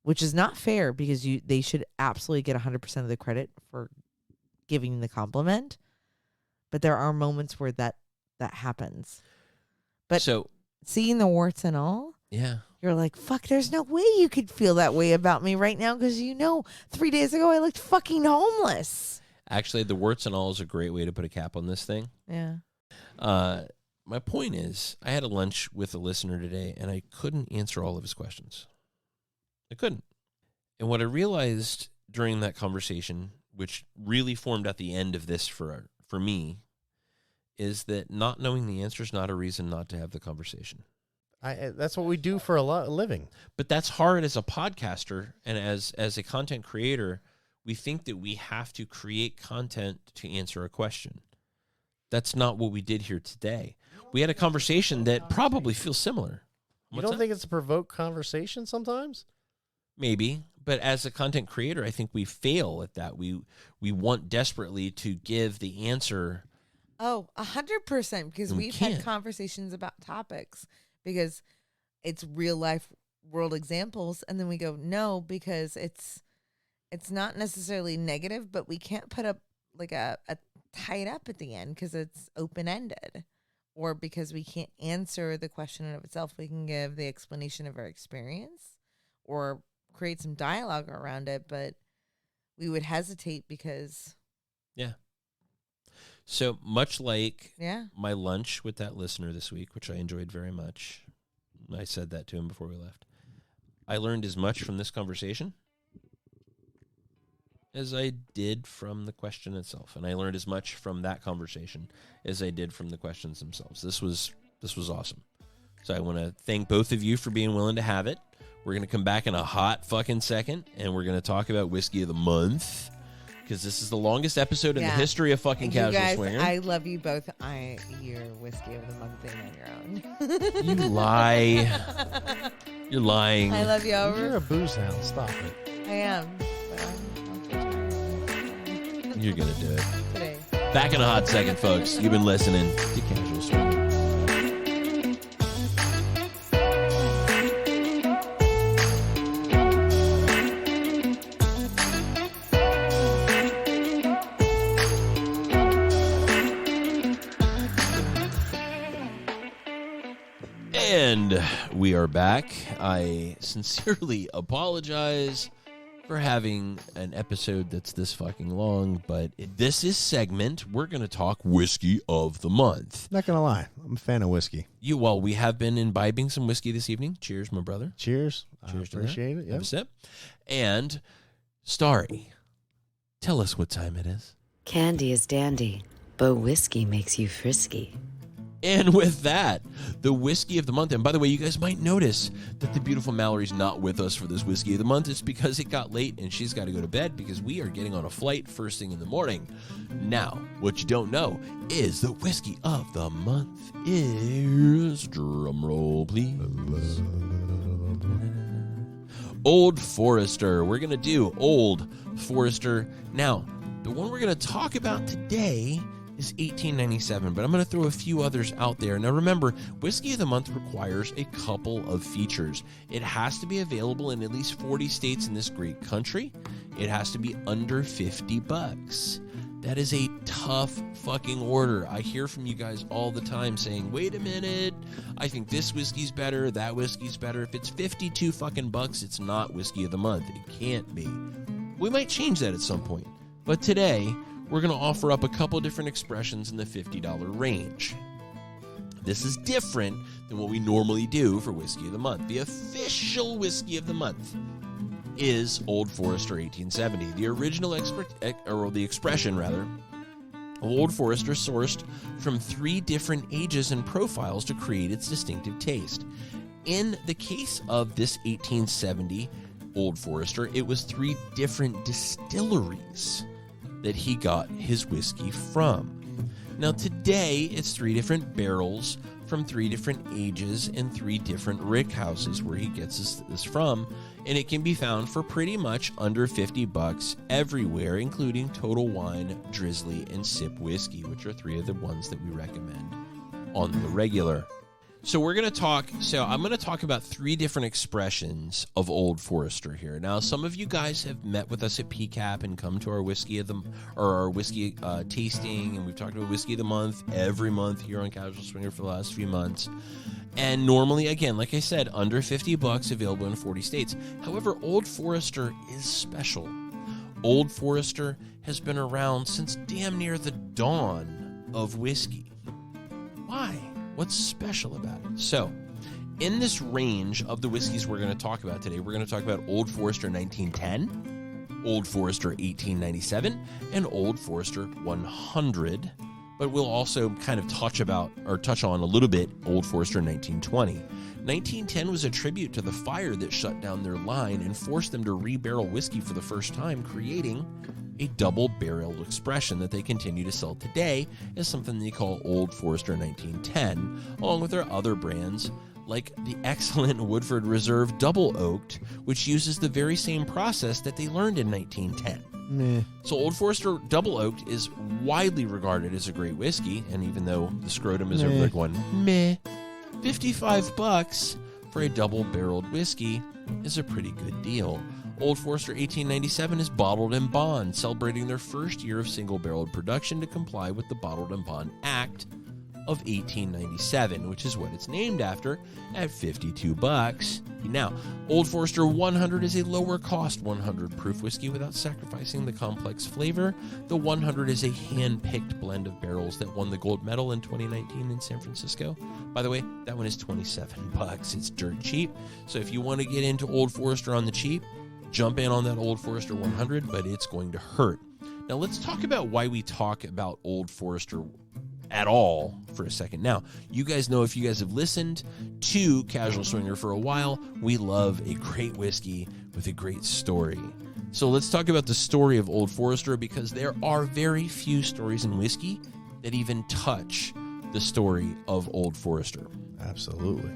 which is not fair because they should absolutely get 100% of the credit for giving the compliment. But there are moments where that happens. But So, seeing the warts and all, yeah. you're like, fuck, there's no way you could feel that way about me right now because 3 days ago I looked fucking homeless. Actually, the warts and all is a great way to put a cap on this thing. Yeah. My point is, I had a lunch with a listener today, and I couldn't answer all of his questions. I couldn't. And what I realized during that conversation, which really formed at the end of this for me, is that not knowing the answer is not a reason not to have the conversation. That's what we do for a living. But that's hard as a podcaster and as a content creator. We think that we have to create content to answer a question. That's not what we did here today. We had a conversation that probably feels similar. You don't think it's a provoked conversation sometimes? Maybe, but as a content creator, I think we fail at that. We want desperately to give the answer. Oh, 100%, because And we we've can't. had conversations about topics because it's real life world examples, and then we go, no, because it's not necessarily negative, but we can't put up like a tie it up at the end because it's open-ended, or because we can't answer the question in of itself. We can give the explanation of our experience or create some dialogue around it, but we would hesitate because Yeah. So much like yeah. my lunch with that listener this week, which I enjoyed very much. I said that to him before we left. I learned as much from this conversation as I did from the question itself. And I learned as much from that conversation as I did from the questions themselves. This was awesome. So I want to thank both of you for being willing to have it. We're going to come back in a hot fucking second, and we're going to talk about Whiskey of the Month, because this is the longest episode in the history of fucking And Casual you guys, Swinger. I love you both. You're Whiskey of the Month thing on your own. You lie. You're lying. I love you. You're a booze hound. Stop it. I am. But You're going to do it. today. Back in a hot second, folks. You've been listening to Casual Swinger. And we are back. I sincerely apologize for having an episode that's this fucking long, but this is segment. We're going to talk Whiskey of the Month. Not gonna lie, I'm a fan of whiskey. We have been imbibing some whiskey this evening. Cheers, my brother. Cheers. Cheers to that. Appreciate it. Have Yep. a sip. And Starry, tell us what time it is. Candy is dandy, but whiskey makes you frisky. And with that, the Whiskey of the Month. And by the way, you guys might notice that the beautiful Mallory's not with us for this Whiskey of the Month. It's because it got late and she's got to go to bed because we are getting on a flight first thing in the morning. Now, what you don't know is the Whiskey of the Month is, drumroll please, Old Forester. We're going to do Old Forester. Now, the one we're going to talk about today is 1897, but I'm going to throw a few others out there. Now remember, Whiskey of the Month requires a couple of features. It has to be available in at least 40 states in this great country. It has to be under $50. That is a tough fucking order. I hear from you guys all the time saying, wait a minute, I think this whiskey's better, that whiskey's better. If it's 52 fucking bucks, it's not Whiskey of the Month. It can't be. We might change that at some point. But today, we're going to offer up a couple different expressions in the $50 range. This is different than what we normally do for Whiskey of the Month. The official Whiskey of the Month is Old Forester 1870. The original expression Old Forester sourced from 3 different ages and profiles to create its distinctive taste. In the case of this 1870 Old Forester, it was 3 different distilleries that he got his whiskey from. Now, today, it's 3 different barrels from 3 different ages and 3 different rick houses where he gets this from, and it can be found for pretty much under $50 everywhere, including Total Wine, Drizzly, and Sip Whiskey, which are 3 of the ones that we recommend on the regular. So I'm going to talk about 3 different expressions of Old Forester here. Now, some of you guys have met with us at PCAP and come to our whiskey tasting, and we've talked about Whiskey of the Month every month here on Casual Swinger for the last few months. And normally, again, like I said, under $50, available in 40 states. However, Old Forester is special. Old Forester has been around since damn near the dawn of whiskey. Why? What's special about it? So, in this range of the whiskeys we're going to talk about today, we're going to talk about Old Forester 1910, Old Forester 1897, and Old Forester 100. But we'll also kind of touch on a little bit Old Forester 1920. 1910 was a tribute to the fire that shut down their line and forced them to rebarrel whiskey for the first time, creating a double-barreled expression that they continue to sell today as something they call Old Forester 1910, along with their other brands like the excellent Woodford Reserve Double Oaked, which uses the very same process that they learned in 1910. Meh. So Old Forester Double Oaked is widely regarded as a great whiskey, and even though the Scrotum is over there going, meh, $55 for a double-barreled whiskey is a pretty good deal. Old Forester 1897 is bottled in bond, celebrating their first year of single-barreled production to comply with the Bottled in Bond Act of 1897, which is what it's named after, at $52. Now, Old Forester 100 is a lower-cost 100 proof whiskey without sacrificing the complex flavor. The 100 is a hand-picked blend of barrels that won the gold medal in 2019 in San Francisco. By the way, that one is $27. It's dirt cheap. So if you want to get into Old Forester on the cheap, jump in on that Old Forester 100, but it's going to hurt. Now, let's talk about why we talk about Old Forester at all for a second. Now, you guys know, if you guys have listened to Casual Swinger for a while, we love a great whiskey with a great story. So let's talk about the story of Old Forester, because there are very few stories in whiskey that even touch the story of Old Forester. Absolutely.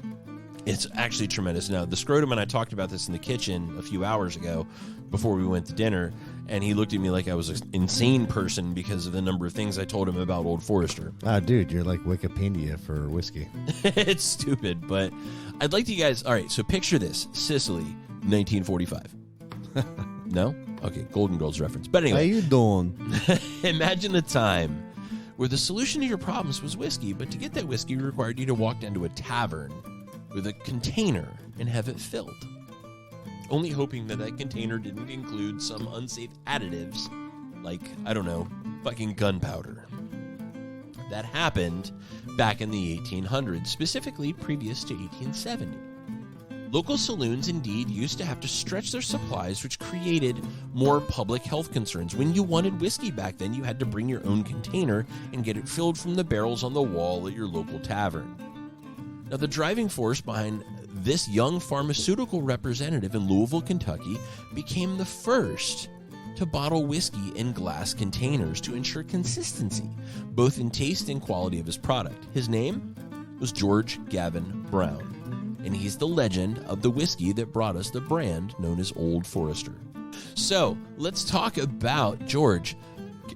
It's actually tremendous. Now, the Scrotum and I talked about this in the kitchen a few hours ago before we went to dinner, and he looked at me like I was an insane person because of the number of things I told him about Old Forester. Ah, dude, you're like Wikipedia for whiskey. It's stupid, but I'd like to you guys... All right, so picture this. Sicily, 1945. No? Okay, Golden Girls reference. But anyway. How you doing? Imagine a time where the solution to your problems was whiskey, but to get that whiskey required you to walk down to a tavern with a container and have it filled, only hoping that that container didn't include some unsafe additives like, I don't know, fucking gunpowder. That happened back in the 1800s, specifically previous to 1870. Local saloons indeed used to have to stretch their supplies, which created more public health concerns. When you wanted whiskey back then, you had to bring your own container and get it filled from the barrels on the wall at your local tavern. Now, the driving force behind this young pharmaceutical representative in Louisville, Kentucky, became the first to bottle whiskey in glass containers to ensure consistency, both in taste and quality of his product. His name was George Gavin Brown, and he's the legend of the whiskey that brought us the brand known as Old Forester. So, let's talk about George.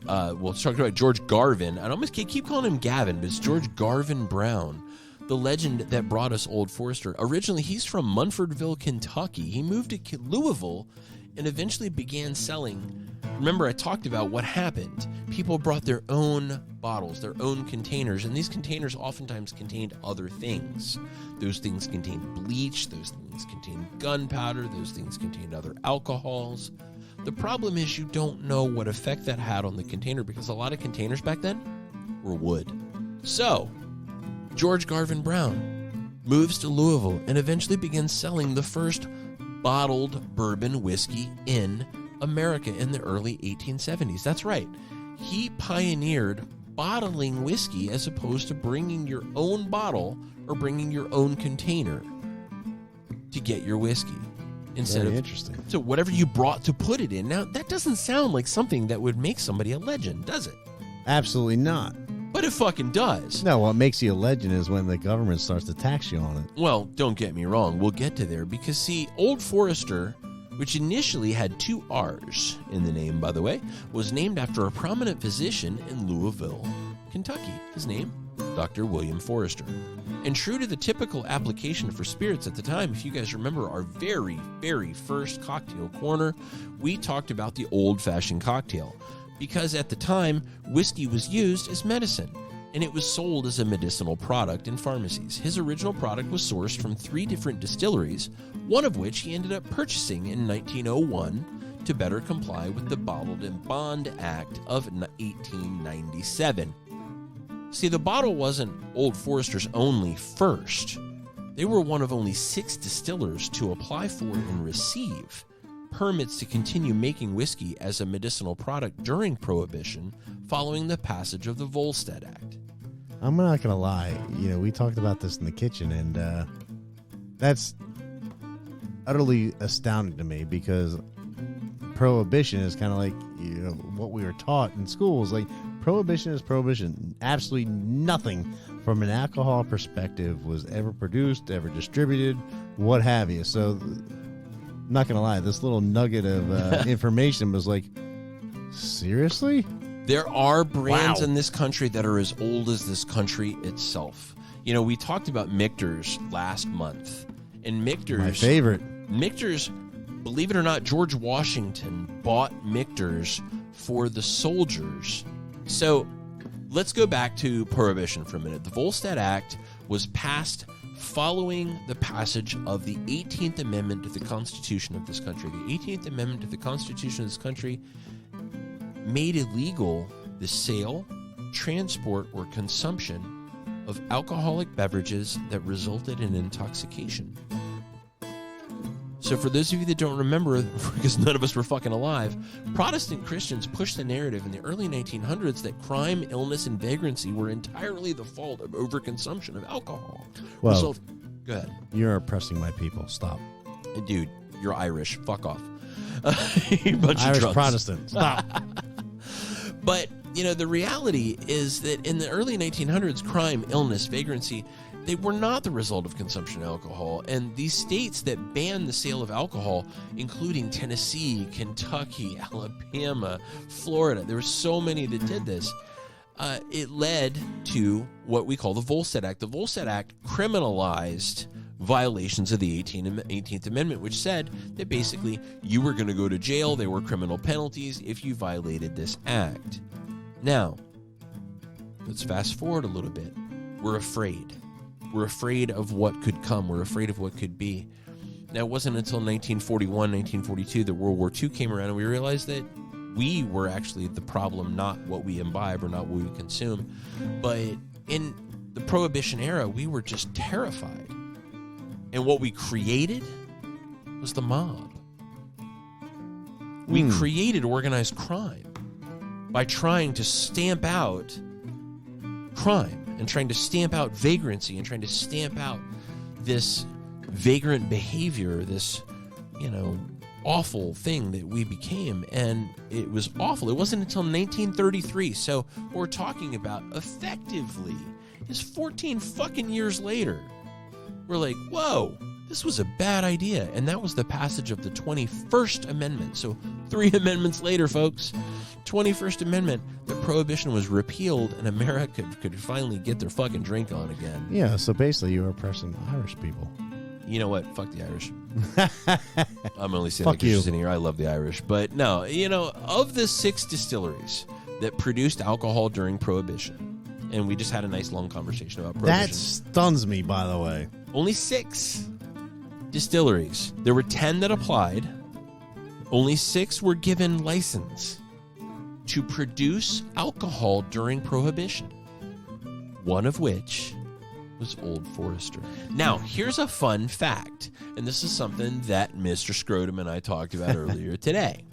Let's talk about George Garvin. I almost keep calling him Gavin, but it's George Garvin Brown, the legend that brought us Old Forester. Originally, he's from Munfordville, Kentucky. He moved to Louisville and eventually began selling. Remember, I talked about what happened. People brought their own bottles, their own containers, and these containers oftentimes contained other things. Those things contained bleach, those things contained gunpowder, those things contained other alcohols. The problem is you don't know what effect that had on the container, because a lot of containers back then were wood. So, George Garvin Brown moves to Louisville and eventually begins selling the first bottled bourbon whiskey in America in the early 1870s. That's right. He pioneered bottling whiskey as opposed to bringing your own bottle or bringing your own container to get your whiskey. Instead Very of interesting. So whatever you brought to put it in. Now, that doesn't sound like something that would make somebody a legend, does it? Absolutely not. but it fucking does. No, what makes you a legend is when the government starts to tax you on it. Well, don't get me wrong. We'll get to there because, see, Old Forester, which initially had 2 R's in the name, by the way, was named after a prominent physician in Louisville, Kentucky. His name, Dr. William Forester. And true to the typical application for spirits at the time, if you guys remember our very, very first cocktail corner, we talked about the old-fashioned cocktail. Because at the time, whiskey was used as medicine, and it was sold as a medicinal product in pharmacies. His original product was sourced from 3 different distilleries, one of which he ended up purchasing in 1901 to better comply with the Bottled and Bond Act of 1897. See, the bottle wasn't Old Forester's only first. They were one of only 6 distillers to apply for and receive permits to continue making whiskey as a medicinal product during Prohibition following the passage of the Volstead Act. I'm not going to lie. We talked about this in the kitchen, and that's utterly astounding to me because Prohibition is kind of like, what we were taught in schools. Like, Prohibition is Prohibition. Absolutely nothing from an alcohol perspective was ever produced, ever distributed, what have you. So, I'm not going to lie, this little nugget of information was like, seriously? There are brands Wow. in this country that are as old as this country itself. We talked about Michter's last month. And Michter's... My favorite. Michter's, believe it or not, George Washington bought Michter's for the soldiers. So let's go back to Prohibition for a minute. The Volstead Act was passed following the passage of the 18th Amendment to the Constitution of this country. The 18th Amendment to the Constitution of this country made illegal the sale, transport, or consumption of alcoholic beverages that resulted in intoxication. So for those of you that don't remember, because none of us were fucking alive, Protestant Christians pushed the narrative in the early 1900s that crime, illness, and vagrancy were entirely the fault of overconsumption of alcohol. Well, Go ahead. You're oppressing my people. Stop. Dude, you're Irish. Fuck off. You bunch Irish of drunks. Protestant. Stop. But, the reality is that in the early 1900s, crime, illness, vagrancy, they were not the result of consumption of alcohol. And these states that banned the sale of alcohol, including Tennessee, Kentucky, Alabama, Florida, there were so many that did this. It led to what we call the Volstead Act. The Volstead Act criminalized violations of the 18th Amendment, which said that basically you were going to go to jail. There were criminal penalties if you violated this act. Now, let's fast forward a little bit. We're afraid. We're afraid of what could come. We're afraid of what could be. Now, it wasn't until 1941, 1942 that World War II came around and we realized that we were actually the problem, not what we imbibe or not what we consume. But in the Prohibition era, we were just terrified. And what we created was the mob. We created organized crime by trying to stamp out crime and trying to stamp out vagrancy and trying to stamp out this vagrant behavior, this, awful thing that we became. And it was awful. It wasn't until 1933. So what we're talking about effectively is 14 fucking years later. We're like, whoa, this was a bad idea. And that was the passage of the 21st Amendment. So 3 amendments later, folks, 21st Amendment, the Prohibition was repealed and America could finally get their fucking drink on again. Yeah, so basically you're oppressing Irish people. You know what? Fuck the Irish. I'm only saying Fuck that because you. she's in here. I love the Irish. But no, of the 6 distilleries that produced alcohol during Prohibition, and we just had a nice long conversation about Prohibition. That stuns me, by the way. Only 6 distilleries. There were 10 that applied. Only 6 were given license to produce alcohol during Prohibition. One of which was Old Forester. Now, here's a fun fact, and this is something that Mr. Scrotum and I talked about earlier today.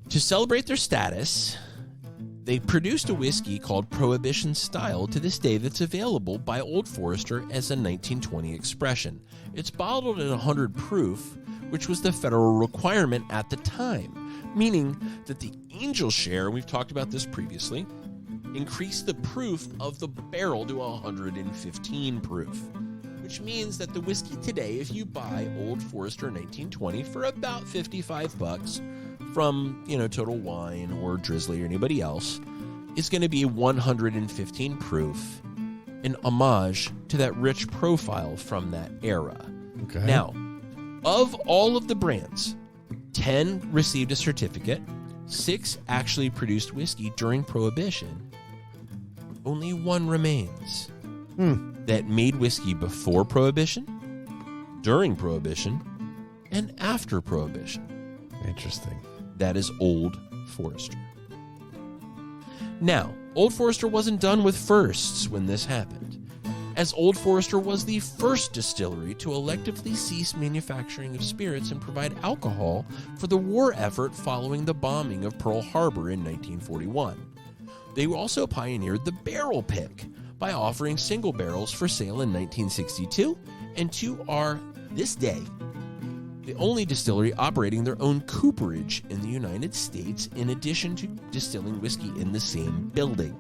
To celebrate their status, they produced a whiskey called Prohibition Style to this day that's available by Old Forester as a 1920 expression. It's bottled at 100 proof, which was the federal requirement at the time, meaning that the angel share, we've talked about this previously, increased the proof of the barrel to 115 proof, which means that the whiskey today, if you buy Old Forester 1920 for about $55 from, Total Wine or Drizzly or anybody else, is going to be 115 proof, an homage to that rich profile from that era. Okay. Now, of all of the brands, 10 received a certificate, 6 actually produced whiskey during Prohibition. Only 1 remains that made whiskey before Prohibition, during Prohibition, and after Prohibition. Interesting. That is Old Forester. Now, Old Forester wasn't done with firsts when this happened, as Old Forester was the first distillery to electively cease manufacturing of spirits and provide alcohol for the war effort following the bombing of Pearl Harbor in 1941. They also pioneered the barrel pick by offering single barrels for sale in 1962, and to our this day, the only distillery operating their own cooperage in the United States, in addition to distilling whiskey in the same building.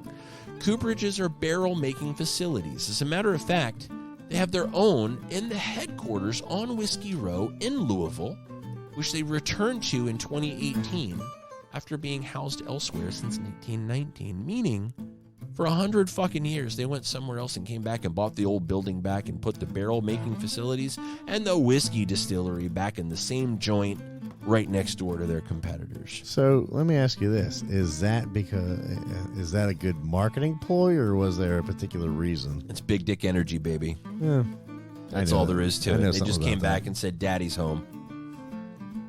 Cooperages are barrel-making facilities. As a matter of fact, they have their own in the headquarters on Whiskey Row in Louisville, which they returned to in 2018 after being housed elsewhere since 1919, meaning for 100 fucking years, they went somewhere else and came back and bought the old building back and put the barrel-making facilities and the whiskey distillery back in the same joint right next door to their competitors. So let me ask you this. Is that a good marketing ploy, or was there a particular reason? It's big dick energy, baby. Yeah. That's all there is to it. They just came back and said, Daddy's home.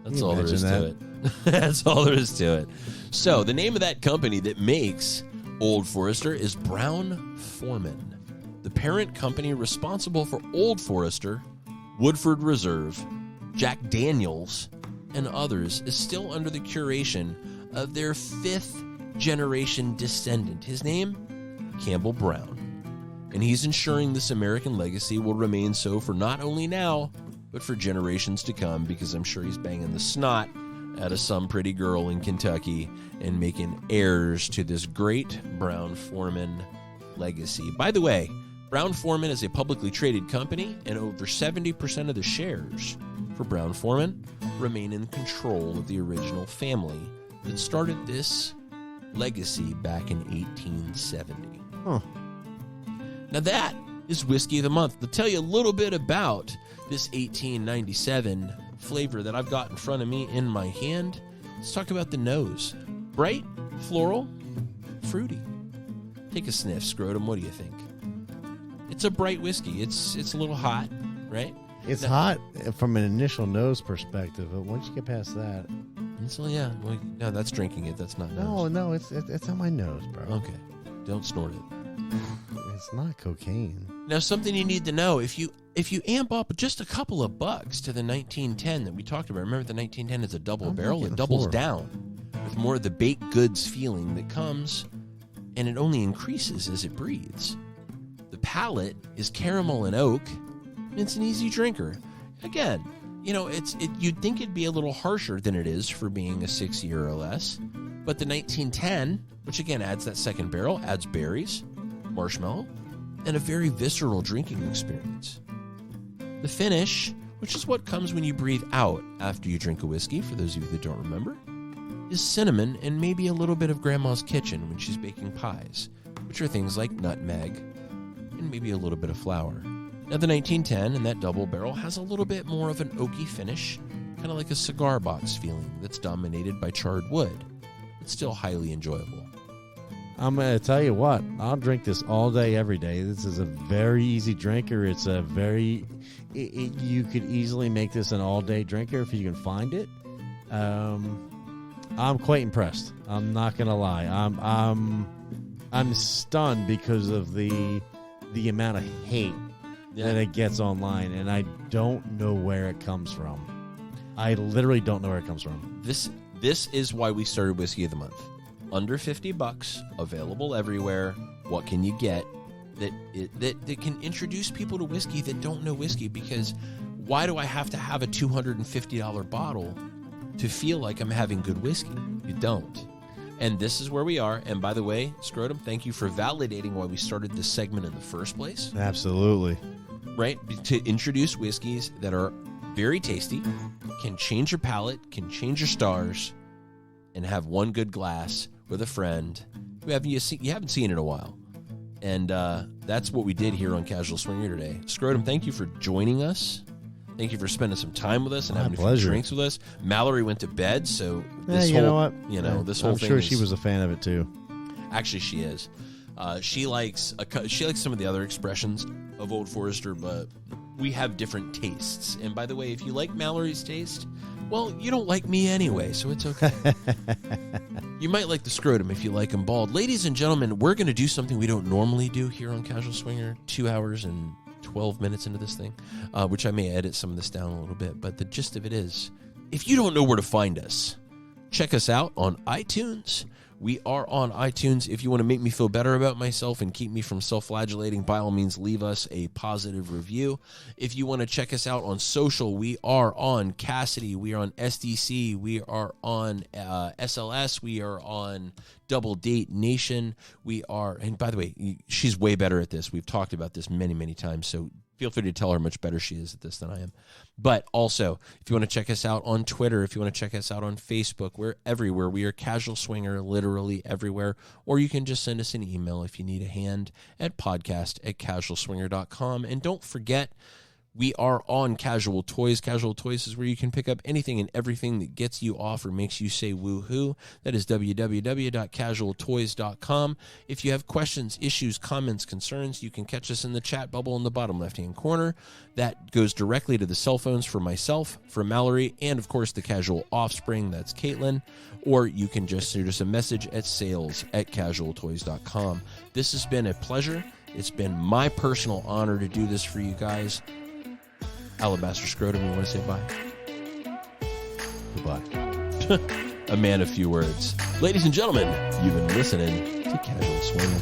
That's all there is to it. That's all there is to it. So the name of that company that makes Old Forester is Brown-Forman. The parent company responsible for Old Forester, Woodford Reserve, Jack Daniels, and others is still under the curation of their 5th generation descendant. His name, Campbell Brown. And he's ensuring this American legacy will remain so for not only now, but for generations to come, because I'm sure he's banging the snot out of some pretty girl in Kentucky and making heirs to this great Brown-Forman legacy. By the way, Brown-Forman is a publicly traded company, and over 70% of the shares for Brown-Forman remain in control of the original family that started this legacy back in 1870. Huh. Now that is Whiskey of the Month. To tell you a little bit about this 1897 flavor that I've got in front of me in my hand, let's talk about the nose. Bright, floral, fruity. Take a sniff, Scrotum. What do you think? It's a bright whiskey. It's a little hot, right? It's hot from an initial nose perspective, but once you get past that, So yeah, well, no, that's drinking it. That's not nose. no, it's on my nose, bro. Okay, don't snort it. It's not cocaine. Now, something you need to know, if you amp up just a couple of bucks to the 1910 that we talked about, remember the 1910 is a double barrel, it doubles down with more of the baked goods feeling that comes, and it only increases as it breathes. The palate is caramel and oak. It's an easy drinker. Again, you'd think it'd be a little harsher than it is for being a 6 year or less, but the 1910, which again adds that second barrel, adds berries, marshmallow, and a very visceral drinking experience. The finish, which is what comes when you breathe out after you drink a whiskey, for those of you that don't remember, is cinnamon and maybe a little bit of Grandma's kitchen when she's baking pies, which are things like nutmeg and maybe a little bit of flour. Now the 1910 and that double barrel has a little bit more of an oaky finish, kind of like a cigar box feeling that's dominated by charred wood. It's still highly enjoyable. I'm going to tell you what, I'll drink this all day, every day. This is a very easy drinker. It's a very, you could easily make this an all-day drinker if you can find it. I'm quite impressed. I'm not going to lie. I'm stunned because of the amount of hate that it gets online, and I don't know where it comes from. I literally don't know where it comes from. This is why we started Whiskey of the Month. Under $50, available everywhere. What can you get that can introduce people to whiskey that don't know whiskey? Because why do I have to have a $250 bottle to feel like I'm having good whiskey? You don't. And this is where we are. And by the way, Scrotum, thank you for validating why we started this segment in the first place. Absolutely. Right? To introduce whiskeys that are very tasty, can change your palate, can change your stars, and have one good glass with a friend who you haven't seen in a while. And that's what we did here on Casual Swinger today. Scrotum, thank you for joining us. Thank you for spending some time with us and having a few drinks with us. Mallory went to bed, so this you whole, know what? This whole I'm thing sure is, she was a fan of it too. Actually, she is. She likes some of the other expressions of Old Forester, but we have different tastes. And by the way, if you like Mallory's taste, well, you don't like me anyway, so it's okay. You might like the Scrotum if you like him bald. Ladies and gentlemen, we're going to do something we don't normally do here on Casual Swinger. 2 hours and 12 minutes into this thing, which I may edit some of this down a little bit. But the gist of it is, if you don't know where to find us, check us out on iTunes. We are on iTunes. If you want to make me feel better about myself and keep me from self-flagellating, by all means, leave us a positive review. If you want to check us out on social, we are on Cassidy. We are on SDC. We are on SLS. We are on Double Date Nation. We are, and by the way, she's way better at this. We've talked about this many, many times, so feel free to tell her how much better she is at this than I am. But also, if you want to check us out on Twitter, if you want to check us out on Facebook, we're everywhere. We are Casual Swinger, literally everywhere. Or you can just send us an email if you need a hand at podcast@casualswinger.com. And don't forget, we are on Casual Toys. Casual Toys is where you can pick up anything and everything that gets you off or makes you say woohoo. That is www.casualtoys.com. If you have questions, issues, comments, concerns, you can catch us in the chat bubble in the bottom left-hand corner. That goes directly to the cell phones for myself, for Mallory, and, of course, the Casual Offspring. That's Caitlin. Or you can just send us a message at sales@casualtoys.com. This has been a pleasure. It's been my personal honor to do this for you guys. Alabaster Scrotum, you want to say bye? Goodbye. A man of few words. Ladies and gentlemen, you've been listening to Casual Swinger.